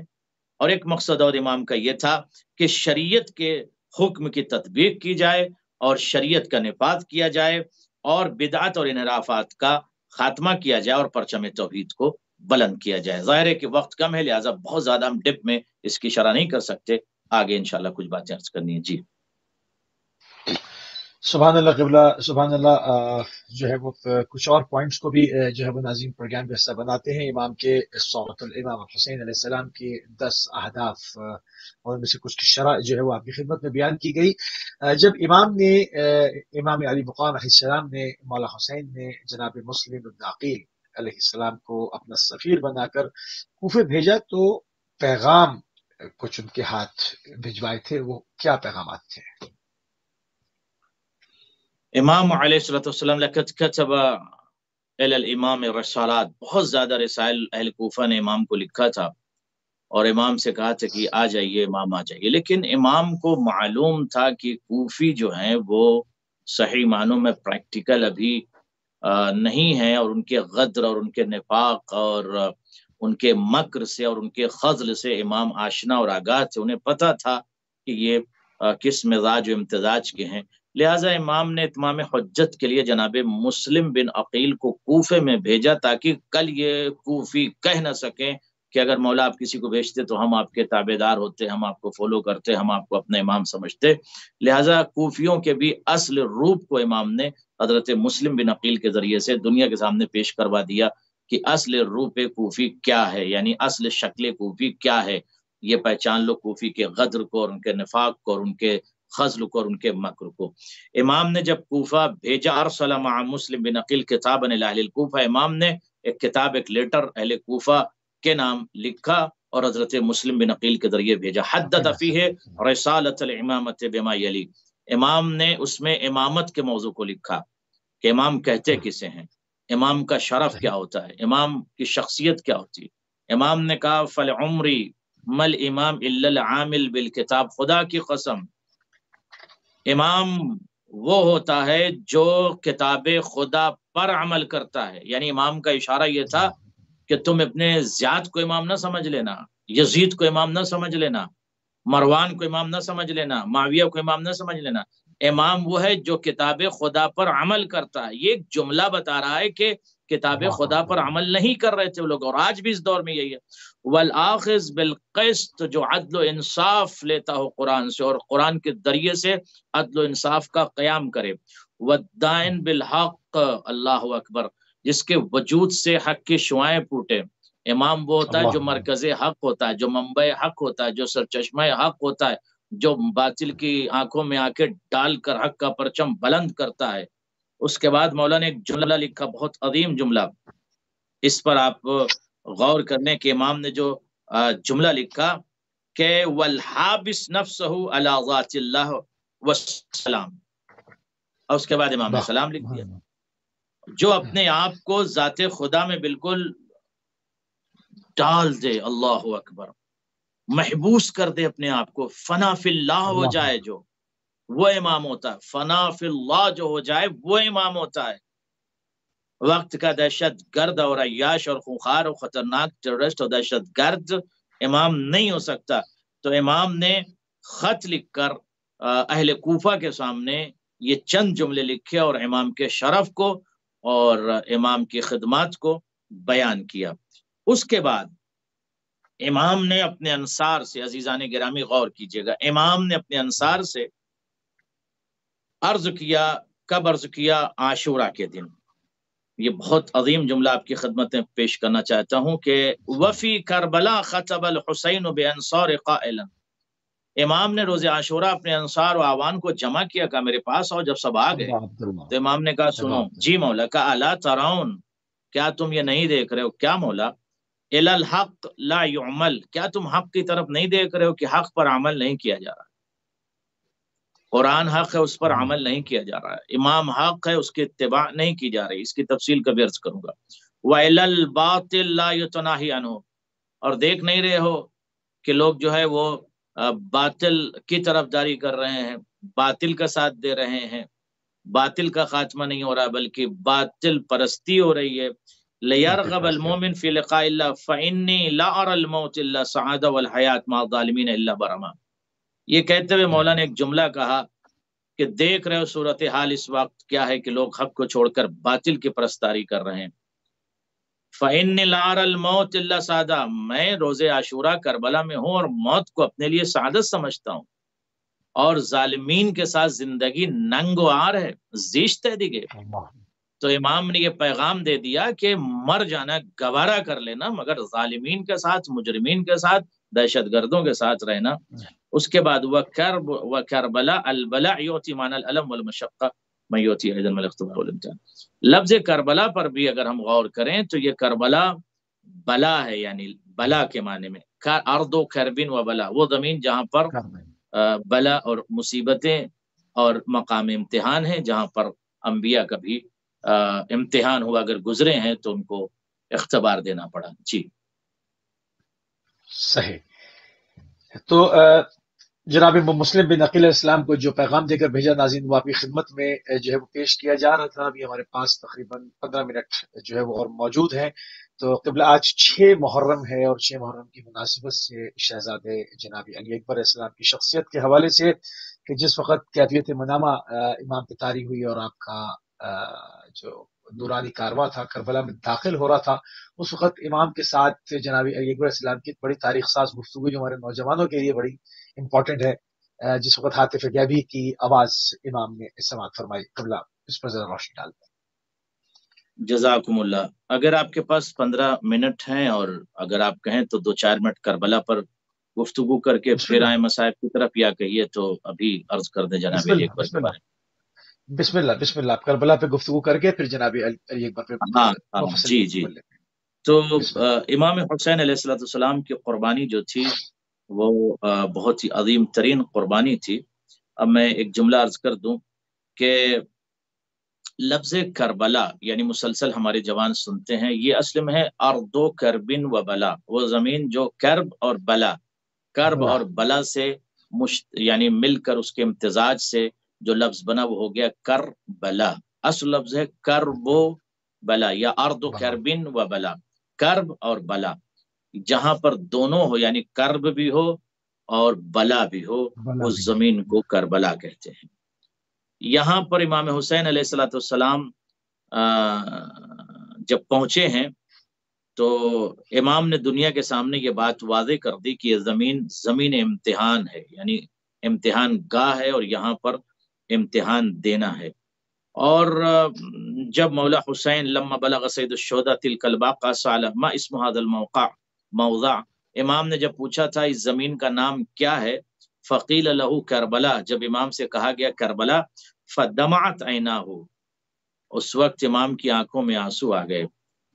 اور ایک مقصد اور امام کا یہ تھا کہ شریعت کے حکم کی تطبیق کی جائے اور شریعت کا نفاذ کیا جائے، اور بدعت اور انحرافات کا خاتمہ کیا جائے، اور پرچم توحید کو بلند کیا جائے۔ ظاہر ہے کہ وقت کم ہے، لہٰذا بہت زیادہ ہم ڈپ میں اس کی شرح نہیں کر سکتے، آگے انشاءاللہ کچھ باتیں عرض کرنی ہے۔ جی سبحان اللہ قبلہ، سبحان اللہ۔ جو ہے وہ کچھ اور پوائنٹس کو بھی جو ہے وہ ناظرین پروگرام کا حصہ بناتے ہیں۔ امام کے سورۃ الامام حسین علیہ السلام کے 10 اہداف، اور ان میں سے کچھ کی شرح جو ہے وہ آپ کی خدمت میں بیان کی گئی۔ جب امام علی مقام علیہ السلام نے، مولا حسین نے جناب مسلم بن عقیل علیہ السلام کو اپنا سفیر بنا کر کوفے بھیجا، تو پیغام کچھ ان کے ہاتھ بھجوائے تھے، وہ کیا پیغامات تھے؟ امام علیہ السلام لقد كتب الى الامام رسالات، بہت زیادہ رسائل اہل کوفہ نے امام کو لکھا تھا، اور امام سے کہا تھا کہ آ جائیے امام آ جائیے، لیکن امام کو معلوم تھا کہ کوفی جو ہیں وہ صحیح معنوں میں پریکٹیکل ابھی نہیں ہیں، اور ان کے غدر اور ان کے نفاق اور ان کے مکر سے اور ان کے خذل سے امام آشنا اور آگاہ تھے، انہیں پتہ تھا کہ یہ کس مزاج و امتزاج کے ہیں۔ لہٰذا امام نے اتمام حجت کے لیے جناب مسلم بن عقیل کو کوفے میں بھیجا، تاکہ کل یہ کوفی کہہ نہ سکیں کہ اگر مولا آپ کسی کو بھیجتے تو ہم آپ کے تابع دار ہوتے، ہم آپ کو فالو کرتے، ہم آپ کو اپنا امام سمجھتے۔ لہٰذا کوفیوں کے بھی اصل روپ کو امام نے حضرت مسلم بن عقیل کے ذریعے سے دنیا کے سامنے پیش کروا دیا کہ اصل روپ کوفی کیا ہے، یعنی اصل شکل کوفی کیا ہے۔ یہ پہچان لو کوفی کے غدر کو اور ان کے نفاق کو اور ان کے خذل کو اور ان کے مکر کو۔ امام نے جب کوفہ بھیجا، ارسل مع مسلم بن عقیل کتابا الی اہل الکوفہ، امام نے ایک کتاب، ایک لیٹر اہل کوفہ کے نام لکھا اور حضرت مسلم بن عقیل کے ذریعے بھیجا۔ حدث فیہ رسالۃ الامامۃ بما یلی، امام نے اس میں امامت کے موضوع کو لکھا کہ امام کہتے کسے ہیں، امام کا شرف کیا ہوتا ہے، امام کی شخصیت کیا ہوتی ہے۔ امام نے کہا فلعمری مل امام الا العامل بالکتاب، خدا کی قسم امام وہ ہوتا ہے جو کتاب خدا پر عمل کرتا ہے۔ یعنی امام کا اشارہ یہ تھا کہ تم اپنے زیاد کو امام نہ سمجھ لینا، یزید کو امام نہ سمجھ لینا، مروان کو امام نہ سمجھ لینا، معاویہ کو امام نہ سمجھ لینا، امام وہ ہے جو کتاب خدا پر عمل کرتا ہے۔ یہ ایک جملہ بتا رہا ہے کہ کتاب خدا پر عمل نہیں کر رہے تھے وہ لوگ، اور آج بھی اس دور میں یہی ہے۔ والآخذ بالقسط، جو عدل و انصاف لیتا ہو قرآن سے اور قرآن کے ذریعے سے عدل و انصاف کا قیام کرے۔ والدائن بالحق، اللہ اکبر، جس کے وجود سے حق کی شعائیں پھوٹے۔ امام وہ ہوتا ہے جو مرکز حق ہوتا ہے، جو منبع حق ہوتا ہے، جو سرچشمہ حق ہوتا ہے، جو باطل کی آنکھوں میں آنکھیں ڈال کر حق کا پرچم بلند کرتا ہے۔ اس کے بعد مولانا نے ایک جملہ لکھا، بہت عظیم جملہ، اس پر آپ غور کرنے کے امام نے جو جملہ لکھا کہ والحابس نفسہ علی ذات اللہ والسلام، اور اس کے بعد امام نے سلام لکھ دیا۔ جو اپنے آپ کو ذات خدا میں بالکل ڈال دے، اللہ اکبر، محبوس کر دے اپنے آپ کو، فنا فی اللہ ہو جائے، جو وہ امام ہوتا ہے۔ فنا فی اللہ جو ہو جائے وہ امام ہوتا ہے۔ وقت کا دہشت گرد اور عیاش اور خونخوار اور خطرناک ٹیررسٹ اور دہشت گرد امام نہیں ہو سکتا۔ تو امام نے خط لکھ کر اہل کوفہ کے سامنے یہ چند جملے لکھے اور امام کے شرف کو اور امام کی خدمات کو بیان کیا۔ اس کے بعد امام نے اپنے انصار سے، عزیزان گرامی غور کیجئے گا، امام نے اپنے انصار سے عرض کیا، کب عرض کیا؟ عاشورہ کے دن۔ یہ بہت عظیم جملہ آپ کی خدمت میں پیش کرنا چاہتا ہوں کہ وفی کربلا خطب الحسین بانصار قائلا، امام نے روز عاشورہ اپنے انصار و اعوان کو جمع کیا، کہا میرے پاس آؤ۔ جب سب آ گئے تو امام نے کہا سنو، جی مولا، کہا الا ترون، کیا تم یہ نہیں دیکھ رہے ہو؟ کیا مولا؟ الی الحق لا یعمل، کیا تم حق کی طرف نہیں دیکھ رہے ہو کہ حق پر عمل نہیں کیا جا رہا؟ قرآن حق ہے، اس پر عمل نہیں کیا جا رہا ہے۔ امام حق ہے، اس کی اتباع نہیں کی جا رہی۔ اس کی تفصیل کبھی عرض کروں گا۔ وَإِلَى الْبَاطِلِ لَا يُتَنَاهِي عَنْهُ، اور دیکھ نہیں رہے ہو کہ لوگ جو ہے وہ باطل کی طرف داری کر رہے ہیں، باطل کا ساتھ دے رہے ہیں، باطل کا خاتمہ نہیں ہو رہا بلکہ باطل پرستی ہو رہی ہے۔ لِيَرْغَبَ الْمُؤْمِنُ فِي لِقَاءِ اللَّهِ فَإِنِّي لَا أَرَى الْمَوْتَ إِلَّا سَعَادَةً وَالْحَيَاةَ مَعَ الظَّالِمِينَ إِلَّا بَرَمًا۔ یہ کہتے ہوئے مولا نے ایک جملہ کہا کہ دیکھ رہے ہو صورتحال اس وقت کیا ہے کہ لوگ حق کو چھوڑ کر باطل کی پرستاری کر رہے ہیں۔ فَإِنِّي لَا أَرَى الْمَوْتَ إِلَّا سَعَادَةً، میں روز عاشورہ کربلا میں ہوں اور موت کو اپنے لیے سعادت سمجھتا ہوں، اور ظالمین کے ساتھ زندگی ننگ و عار ہے، زیشت ہے دیگے۔ تو امام نے یہ پیغام دے دیا کہ مر جانا گوارا کر لینا، مگر ظالمین کے ساتھ، مجرمین کے ساتھ، دہشت گردوں کے ساتھ رہنا۔ اس کے بعد وَكَرْبَلَا الْبَلَا يُعْتِي مَعْنَى الْأَلَمْ وَالْمَشَقَّةِ مَنْ يُعْتِي أَيْضًا وَالْاخْتِبَارِ وَالْامْتِحَانِ۔ لفظ کربلا پر بھی اگر ہم غور کریں تو یہ کربلا بلا ہے، یعنی بلا کے معنی میں، ارض و کربن و بلا، وہ زمین جہاں پر بلا اور مصیبتیں اور مقام امتحان ہیں، جہاں پر انبیاء کا بھی امتحان ہوا، اگر گزرے ہیں تو ان کو اختبار دینا پڑا۔ جی صحیح۔ تو جناب مسلم بن عقیل علیہ السلام کو جو پیغام دے کر بھیجا ناظرین، وہ آپ کی خدمت میں جو ہے وہ پیش کیا جا رہا تھا۔ ابھی ہمارے پاس تقریباً 15 منٹ جو ہے وہ اور موجود ہیں۔ تو قبلہ آج 6 محرم ہے، اور 6 محرم کی مناسبت سے شہزادے جناب علی اکبر علیہ السلام کی شخصیت کے حوالے سے کہ جس وقت کیفیت منامہ امام پہ طاری ہوئی اور آپ کا جو دورانی کارواں تھا کربلا میں داخل ہو رہا تھا، اس وقت امام کے ساتھ جناب علی اکبر علیہ السلام کی ایک بڑی تاریخ ساز گفتگو جو ہمارے نوجوانوں کے لیے بڑی امپورٹنٹ ہے، جس وقت حاطف غیبی کی آواز امام نے سماعت فرمائی۔ قبلہ اس پر ذرا روشنی ڈالتے ہیں۔ جزاکم اللہ۔ اگر آپ کے پاس 15 منٹ ہیں اور اگر آپ کہیں تو 2-4 منٹ کربلا پر گفتگو کر کے پھر آئیں مصائب کی طرف، یا کہیے تو ابھی عرض کر دیں جناب علی اکبر کے بارے میں۔ بسم اللہ آپ کربلا پہ گفتگو کر کے پھر جناب علی اکبر پہ مفصل جی تو امام حسین علیہ السلام کی قربانی جو تھی وہ بہت ہی عظیم ترین قربانی تھی۔ اب میں ایک جملہ عرض کر دوں کہ لفظ کربلا یعنی مسلسل ہمارے جوان سنتے ہیں، یہ اصل میں ہے ارض و کربن و بلا، وہ زمین جو کرب اور بلا، کرب اور بلا سے یعنی مل کر اس کے امتزاج سے جو لفظ بنا وہ ہو گیا کربلا۔ اصل لفظ ہے کرب و بلا یا ارض و کربن و بلا، کرب اور بلا، جہاں پر دونوں ہو یعنی کرب بھی ہو اور بلا بھی ہو، اس زمین کو کربلا کہتے ہیں۔ یہاں پر امام حسین علیہ السلام جب پہنچے ہیں تو امام نے دنیا کے سامنے یہ بات واضح کر دی کہ یہ زمین امتحان ہے، یعنی امتحان گاہ ہے اور یہاں پر امتحان دینا ہے۔ اور جب مولا حسین لما بلغ سید الشہداء تلک الباقہ سأل ما اسم هذا موضع، امام نے جب پوچھا تھا اس زمین کا نام کیا ہے، فقیل له کربلا، جب امام سے کہا گیا کربلا، فدمعت عیناہ، اس وقت امام کی آنکھوں میں آنسو آ گئے۔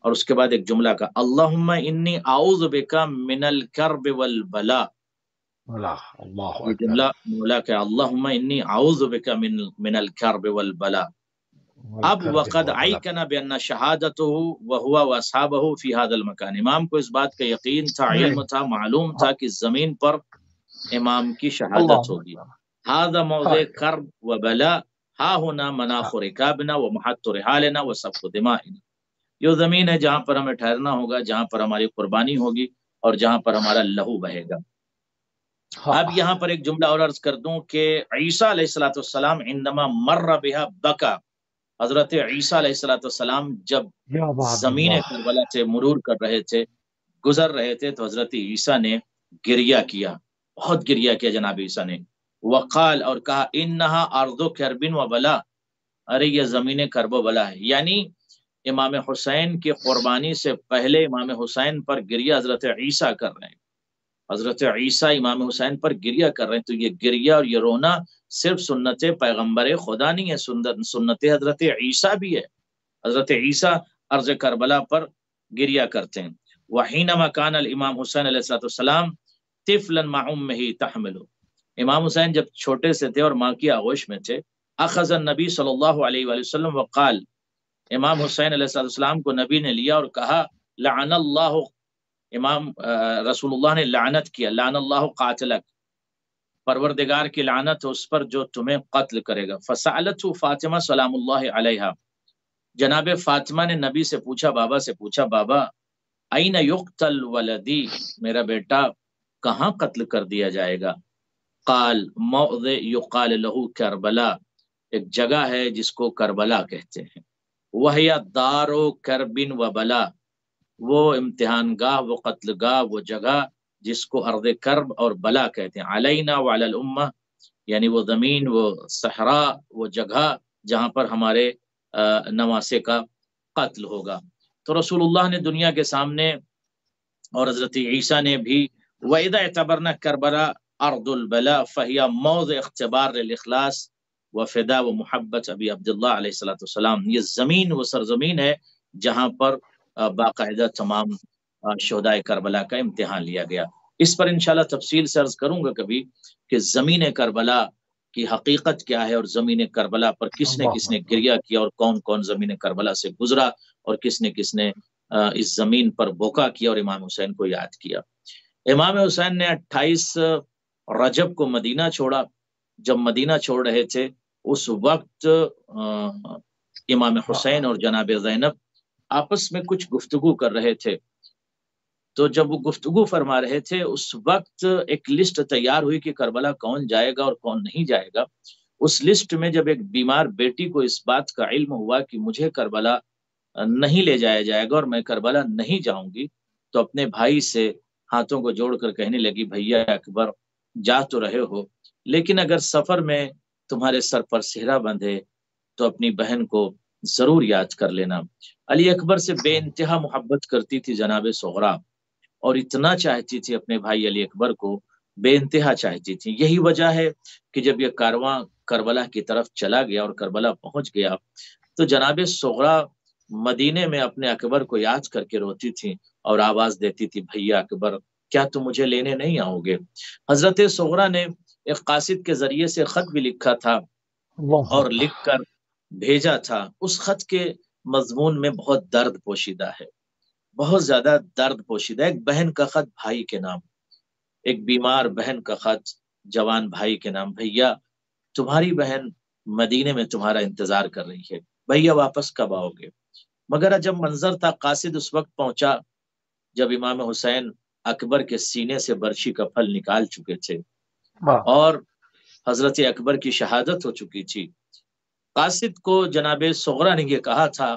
اور اس کے بعد ایک جملہ کا اللہم انی اعوذ بک من الکرب والبلاء، اللہ یہ اکبر، جملہ مولا کا اللہم انی اعوذ بک من الکرب والبلاء۔ اب وقد عیقن بان شہادتہ وہو واصحابہ فی هذا المکان، امام کو اس بات کا یقین تھا، علم تھا، معلوم تھا کہ زمین پر امام کی شہادت اللہ ہوگی۔ هذا موضع کرب وبلاء، ہا ہونا مناخ رکابنا ومحط رحالنا وسفک دمائنا، یہ زمین ہے جہاں پر ہمیں ٹھہرنا ہوگا، جہاں پر ہماری قربانی ہوگی اور جہاں پر ہمارا لہو بہے گا۔ اب یہاں پر ایک جملہ اور عرض کر دوں کہ عیسیٰ علیہ السلام عندما مر بها بکا، حضرت عیسیٰ علیہ السلام جب زمین کربلا سے مرور کر رہے تھے، گزر رہے تھے، تو حضرت عیسیٰ نے گریہ کیا، بہت گریہ کیا جناب عیسیٰ نے۔ وقال، اور کہا انہا ارض کرب و بلا، ارے یہ زمین کرب و بلا ہے، یعنی امام حسین کی قربانی سے پہلے امام حسین پر گریہ حضرت عیسیٰ کر رہے ہیں، حضرت عیسیٰ امام حسین پر گریہ کر رہے ہیں، تو یہ گریہ اور یہ رونا صرف سنت پیغمبر خدا نہیں ہے، سنت حضرت عیسیٰ بھی ہے، حضرت عیسیٰ ارض کربلا پر گریہ کرتے ہیں۔ وحینما کان الامام حسین علیہ السلام طفلا مع امہ تحمل، امام حسین جب چھوٹے سے تھے اور ماں کی آغوش میں تھے، اخذ النبی صلی اللہ علیہ وآلہ وسلم وقال، امام حسین علیہ السلام کو نبی نے لیا اور کہا لعن اللہ، امام رسول اللہ نے لعنت کیا، لعن اللہ قاتلک، پروردگار کی لعنت اس پر جو تمہیں قتل کرے گا۔ فسألته فاطمہ سلام اللہ علیہا، جناب فاطمہ نے نبی سے پوچھا، بابا سے پوچھا، بابا این یقتل ولدی، میرا بیٹا کہاں قتل کر دیا جائے گا؟ قال موضع یقال له کربلا، ایک جگہ ہے جس کو کربلا کہتے ہیں، وہی دار و کربن و بلا، وہ امتحان گاہ، وہ قتل گاہ، وہ جگہ جس کو ارض کرب اور بلا کہتے ہیں، علینا وعلی الامہ، یعنی وہ زمین، وہ صحرا، وہ جگہ جہاں پر ہمارے نواسے کا قتل ہوگا۔ تو رسول اللہ نے دنیا کے سامنے اور حضرت عیسیٰ نے بھی وَإِذَا اعْتَبَرْنَا كَرْبَلَا أَرْضُ الْبَلَاءِ فَهِيَ موضع اختبار للإخلاص وفدا و محبت ابی عبداللہ علیہ السلام، یہ زمین وہ سرزمین ہے جہاں پر باقاعدہ تمام شہدائے کربلا کا امتحان لیا گیا۔ اس پر انشاءاللہ تفصیل سے عرض کروں گا کبھی کہ زمین کربلا کی حقیقت کیا ہے، اور زمین کربلا پر کس نے گریہ کیا، اور کون کون زمین کربلا سے گزرا، اور کس نے اس زمین پر بوکا کیا اور امام حسین کو یاد کیا۔ امام حسین نے 28 رجب کو مدینہ چھوڑا۔ جب مدینہ چھوڑ رہے تھے اس وقت امام حسین اور جناب زینب آپس میں کچھ گفتگو کر رہے تھے، تو جب وہ گفتگو فرما رہے تھے اس وقت ایک لسٹ تیار ہوئی کہ کربلا کون جائے گا اور کون نہیں جائے گا۔ اس لسٹ میں جب ایک بیمار بیٹی کو اس بات کا علم ہوا کہ مجھے کربلا نہیں لے جایا جائے گا اور میں کربلا نہیں جاؤں گی، تو اپنے بھائی سے ہاتھوں کو جوڑ کر کہنے لگی، بھیا اکبر جا تو رہے ہو، لیکن اگر سفر میں تمہارے سر پر صحرا بندھے تو اپنی بہن کو ضرور یاد کر لینا۔ علی اکبر سے بے انتہا محبت کرتی تھی جناب صغرا، اور اتنا چاہتی تھی اپنے بھائی علی اکبر کو، بے انتہا چاہتی تھی۔ یہی وجہ ہے کہ جب یہ کارواں کربلا کی طرف چلا گیا اور کربلا پہنچ گیا تو جناب صغرا مدینے میں اپنے اکبر کو یاد کر کے روتی تھی اور آواز دیتی تھی، بھیا اکبر کیا تم مجھے لینے نہیں آؤ گے؟ حضرت صغرا نے ایک قاصد کے ذریعے سے خط بھی لکھا تھا اور لکھ کر بھیجا تھا۔ اس خط کے مضمون میں بہت درد پوشیدہ ہے، بہت زیادہ درد پوشیدہ۔ ایک بہن کا خط بھائی کے نام، ایک بیمار بہن کا خط جوان بھائی کے نام، بھیا تمہاری بہن مدینے میں تمہارا انتظار کر رہی ہے، بھیا واپس کب آؤ گے؟ مگر جب منظر تھا، قاصد اس وقت پہنچا جب امام حسین اکبر کے سینے سے برچھی کا پھل نکال چکے تھے اور حضرت اکبر کی شہادت ہو چکی تھی۔ قاصد کو جناب صغرا نے یہ کہا تھا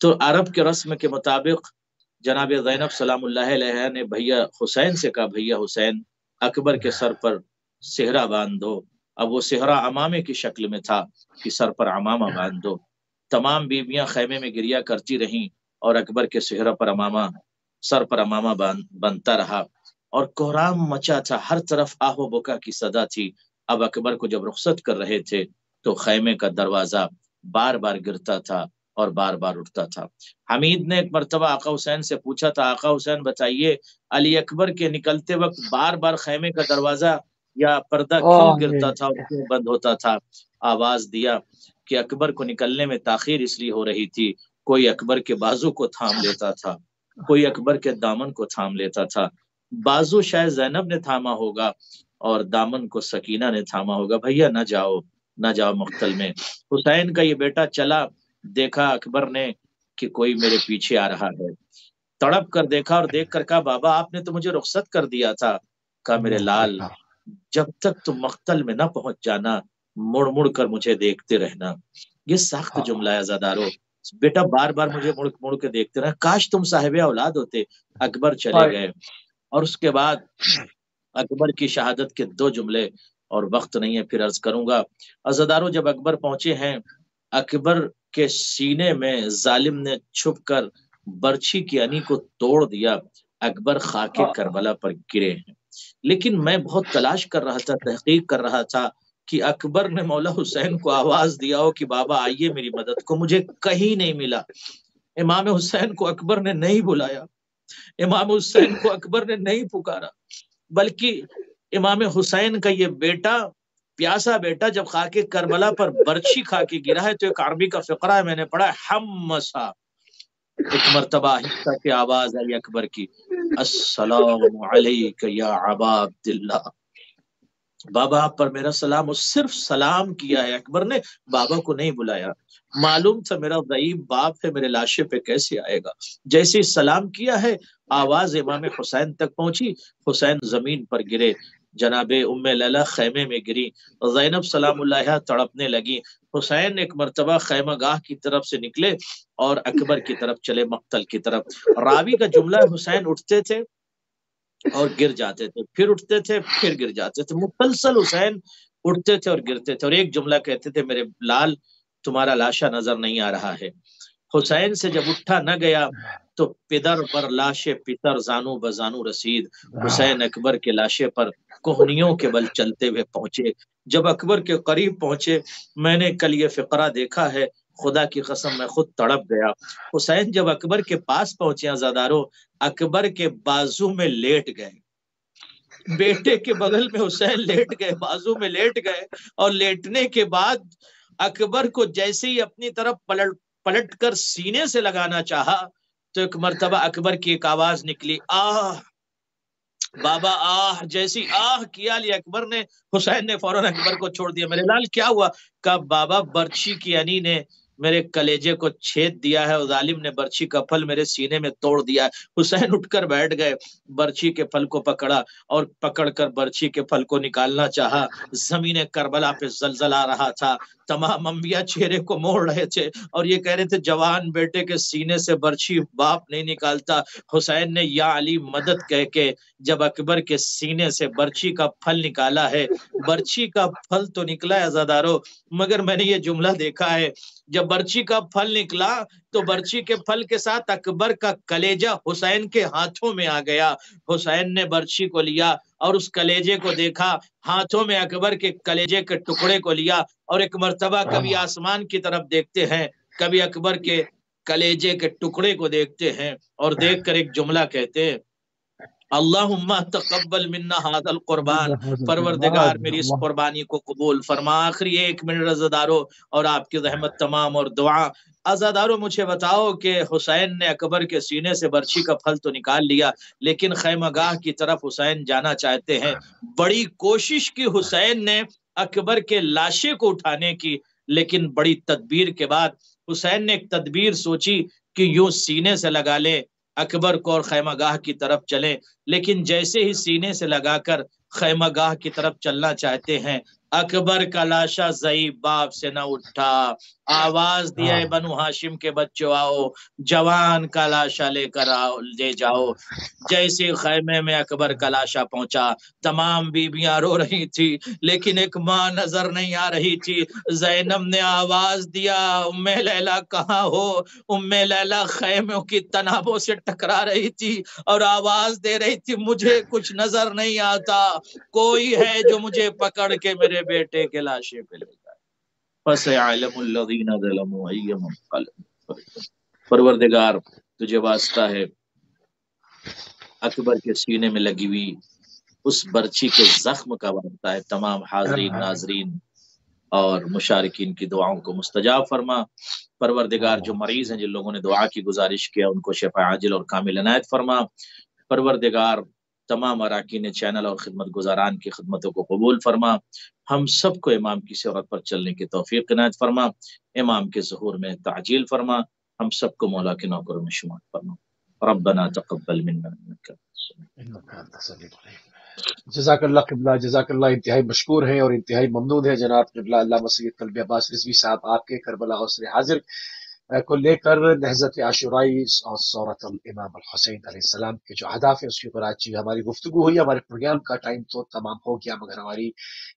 تو عرب کے رسم کے مطابق جناب زینب سلام اللہ علیہ نے بھیا حسین سے کہا، بھیا حسین اکبر کے سر پر صحرا باندھ دو۔ اب وہ صحرا عمامے کی شکل میں تھا کہ سر پر عمامہ باندھ دو۔ تمام بیویاں خیمے میں گریا کرتی رہیں اور اکبر کے صحرا پر عمامہ، سر پر عمامہ بنتا رہا، اور کوہرام مچا تھا، ہر طرف آہ و بکا کی صدا تھی۔ اب اکبر کو جب رخصت کر رہے تھے تو خیمے کا دروازہ بار بار گرتا تھا اور بار بار اٹھتا تھا۔ حمید نے ایک مرتبہ آقا حسین سے پوچھا تھا، آقا حسین بتائیے علی اکبر کے نکلتے وقت بار بار خیمے کا دروازہ یا پردہ کیوں گرتا تھا اور کیوں بند ہوتا تھا؟ آواز دیا کہ اکبر کو نکلنے میں تاخیر اس لیے ہو رہی تھی، کوئی اکبر کے بازو کو تھام لیتا تھا، کوئی اکبر کے دامن کو تھام لیتا تھا۔ بازو شاید زینب نے تھاما ہوگا اور دامن کو سکینہ نے تھاما ہوگا۔ بھیا نہ جاؤ، نہ جاؤ مقتل میں۔ حسین کا یہ بیٹا چلا، دیکھا اکبر نے کہ کوئی میرے پیچھے آ رہا ہے، تڑپ کر دیکھا اور دیکھ کر کہا، بابا آپ نے تو مجھے رخصت کر دیا تھا۔ کہا، میرے لال جب تک تم مقتل میں نہ پہنچ جانا مڑ مڑ کر مجھے دیکھتے رہنا۔ یہ سخت جملہ ہے عزادارو، بیٹا بار بار مجھے مڑ مڑ کے دیکھتے رہنا، کاش تم صاحب اولاد ہوتے۔ اکبر چلے گئے اور اس کے بعد اکبر کی شہادت کے 2 جملے، اور وقت نہیں ہے پھر عرض کروں گا۔ عزادارو جب اکبر پہنچے ہیں، اکبر کے سینے میں ظالم نے چھپ کر برچھی کی انی کو توڑ دیا، اکبر خاک کربلا پر گرے ہیں۔ لیکن میں بہت تلاش کر رہا تھا، تحقیق کر رہا تھا کہ اکبر نے مولا حسین کو آواز دیا ہو کہ بابا آئیے میری مدد کو، مجھے کہیں نہیں ملا۔ امام حسین کو اکبر نے نہیں بلایا، امام حسین کو اکبر نے نہیں پکارا، بلکہ امام حسین کا یہ بیٹا، پیاسا بیٹا، جب خاک کربلا پر برچھی کھا کے گرا ہے تو ایک عربی کا فقرہ ہے، میں نے پڑھا، حمسا، ایک مرتبہ آہستہ کی آواز آئی اکبر کی، السلام علیک یا ابا عبداللہ، بابا آپ پر میرا سلام۔ وہ صرف سلام کیا ہے، اکبر نے بابا کو نہیں بلایا۔ معلوم تھا میرا ضعیف باپ ہے، میرے لاشے پہ کیسے آئے گا۔ جیسے سلام کیا ہے، آواز امام حسین تک پہنچی، حسین زمین پر گرے، جناب ام لیلہ خیمے میں گری، زینب سلام اللہ تڑپنے لگی۔ حسین ایک مرتبہ خیمہ گاہ کی طرف سے نکلے اور اکبر کی طرف چلے، مقتل کی طرف۔ راوی کا جملہ ہے، حسین اٹھتے تھے اور گر جاتے تھے، پھر اٹھتے تھے پھر گر جاتے تھے، مسلسل حسین اٹھتے تھے اور گرتے تھے، اور ایک جملہ کہتے تھے، میرے لال تمہارا لاشا نظر نہیں آ رہا ہے۔ حسین سے جب اٹھا نہ گیا تو پدر پر لاشے پتر زانو بزانو رسید، حسین اکبر کے لاشے پر کوہنیوں کے بل چلتے ہوئے پہنچے۔ جب اکبر کے قریب پہنچے، میں نے کل یہ فقرہ دیکھا ہے، خدا کی قسم میں خود تڑپ گیا۔ حسین جب اکبر کے پاس پہنچے عزادارو، اکبر کے بازو میں لیٹ گئے، بیٹے کے بغل میں حسین لیٹ گئے، بازو میں لیٹ گئے، اور لیٹنے کے بعد اکبر کو جیسے ہی اپنی طرف پلٹ کر سینے سے لگانا چاہا تو ایک مرتبہ اکبر کی ایک آواز نکلی، آہ بابا آہ۔ جیسی آہ کیا علی اکبر نے، حسین نے فوراً اکبر کو چھوڑ دیا۔ میرے لال کیا ہوا؟ کہا بابا برچھی کی انی نے میرے کلیجے کو چھید دیا ہے اور ظالم نے برچھی کا پھل میرے سینے میں توڑ دیا ہے۔ حسین اٹھ کر بیٹھ گئے، برچھی کے پھل کو پکڑا اور پکڑ کر برچھی کے پھل کو نکالنا چاہا۔ زمین کربلا پہ زلزلہ آ رہا تھا، تمام انبیاء چہرے کو موڑ رہے تھے اور یہ کہہ رہے تھے جوان بیٹے کے سینے سے برچھی باپ نہیں نکالتا۔ حسین نے یا علی مدد کہہ کے جب اکبر کے سینے سے برچھی کا پھل نکالا ہے، برچھی کا پھل تو نکلا ہے عزادارو، مگر میں نے یہ جملہ دیکھا ہے، جب برچھی کا پھل نکلا تو برچھی کے پھل کے ساتھ اکبر کا کلیجہ حسین کے ہاتھوں میں آ گیا۔ حسین نے برچھی کو لیا اور اس کلیجے کو دیکھا، ہاتھوں میں اکبر کے کلیجے کے ٹکڑے کو لیا، اور ایک مرتبہ کبھی آسمان کی طرف دیکھتے ہیں، کبھی اکبر کے کلیجے کے ٹکڑے کو دیکھتے ہیں، اور دیکھ کر ایک جملہ کہتے ہیں، اللہم تقبل منا ھذا القربان، پروردگار میری اس قربانی کو قبول فرما۔ آخری 1 منٹ عزادارو اور آپ کی رحمت تمام اور دعا۔ عزادارو مجھے بتاؤ کہ حسین نے اکبر کے سینے سے برچھی کا پھل تو نکال لیا، لیکن خیمہ گاہ کی طرف حسین جانا چاہتے ہیں۔ بڑی کوشش کی حسین نے اکبر کے لاشے کو اٹھانے کی، لیکن بڑی تدبیر کے بعد حسین نے ایک تدبیر سوچی کہ یوں سینے سے لگا لے اکبر کو اور خیمہ گاہ کی طرف چلیں، لیکن جیسے ہی سینے سے لگا کر خیمہ گاہ کی طرف چلنا چاہتے ہیں، اکبر کا لاشا ضعیف باپ سے نہ اٹھا، آواز دیا ہے بنو ہاشم کے بچوں آؤ، جوان کا لاشا لے کر آؤ لے جاؤ۔ جیسے خیمے میں اکبر کا لاشا پہنچا، تمام بیویاں رو رہی تھی لیکن ایک ماں نظر نہیں آ رہی تھی۔ زینب نے آواز دیا، ام لیلا کہاں ہو؟ ام لیلا خیموں کی تنابوں سے ٹکرا رہی تھی اور آواز دے رہی تھی مجھے کچھ نظر نہیں آتا، کوئی ہے جو مجھے پکڑ کے میرے بیٹے کے لاشے پہ لے جائے۔ فَسَيَعْلَمُ الَّذِينَ ظَلَمُوا أَيَّ مُنقَلَبٍ۔ پروردگار تجھے واسطہ ہے، اکبر کے سینے میں لگی ہوئی اس برچھی کے زخم کا واسطہ ہے۔ تمام حاضرین ناظرین اور مشارکین کی دعاؤں کو مستجاب فرما۔ پروردگار جو مریض ہیں، جن لوگوں نے دعا کی گزارش کیا، ان کو شفا عاجل اور کامل عنایت فرما۔ پروردگار تمام اراکین چینل اور خدمت گزاران کی خدمتوں کو قبول فرما۔ ہم سب کو امام کی سیرت پر چلنے کی توفیق عنایت فرما۔ امام کے ظہور میں تعجیل فرما۔ ہم سب کو مولا کے نوکروں میں شمار فرما۔ ربنا تقبل منا انک جزاک اللہ قبلہ، جزاک اللہ، انتہائی مشکور ہیں اور انتہائی ممنون ہے جناب قبلہ علامہ سید قلبی عباس رضوی صاحب آپ کے کربلا غوث حاضر کو لے کر نہضت عاشورائی اور سورت الامام الحسین علیہ السلام کے جو اہداف ہیں اس کے اوپر آج ہماری گفتگو ہوئی۔ ہمارے پروگرام کا ٹائم تو تمام ہو گیا، مگر ہماری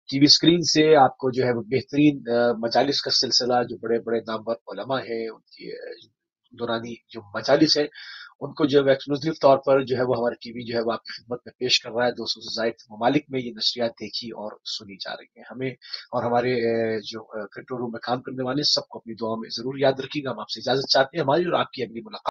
ٹی وی اسکرین سے آپ کو جو ہے وہ بہترین مجالس کا سلسلہ، جو بڑے بڑے نامور علماء ہیں ان کی دورانی جو مجالس ہیں ان کو جو ہے ایکسکلوسیو طور پر جو ہے وہ ہمارے ٹی وی جو ہے وہ آپ کی خدمت میں پیش کر رہا ہے۔ 200 سے زائد ممالک میں یہ نشریات دیکھی اور سنی جا رہی ہیں۔ ہمیں اور ہمارے جو کنٹرول روم میں کام کرنے والے سب کو اپنی دعاؤں میں ضرور یاد رکھیے گا۔ ہم آپ سے اجازت چاہتے ہیں، ہماری اور آپ کی اگلی ملاقات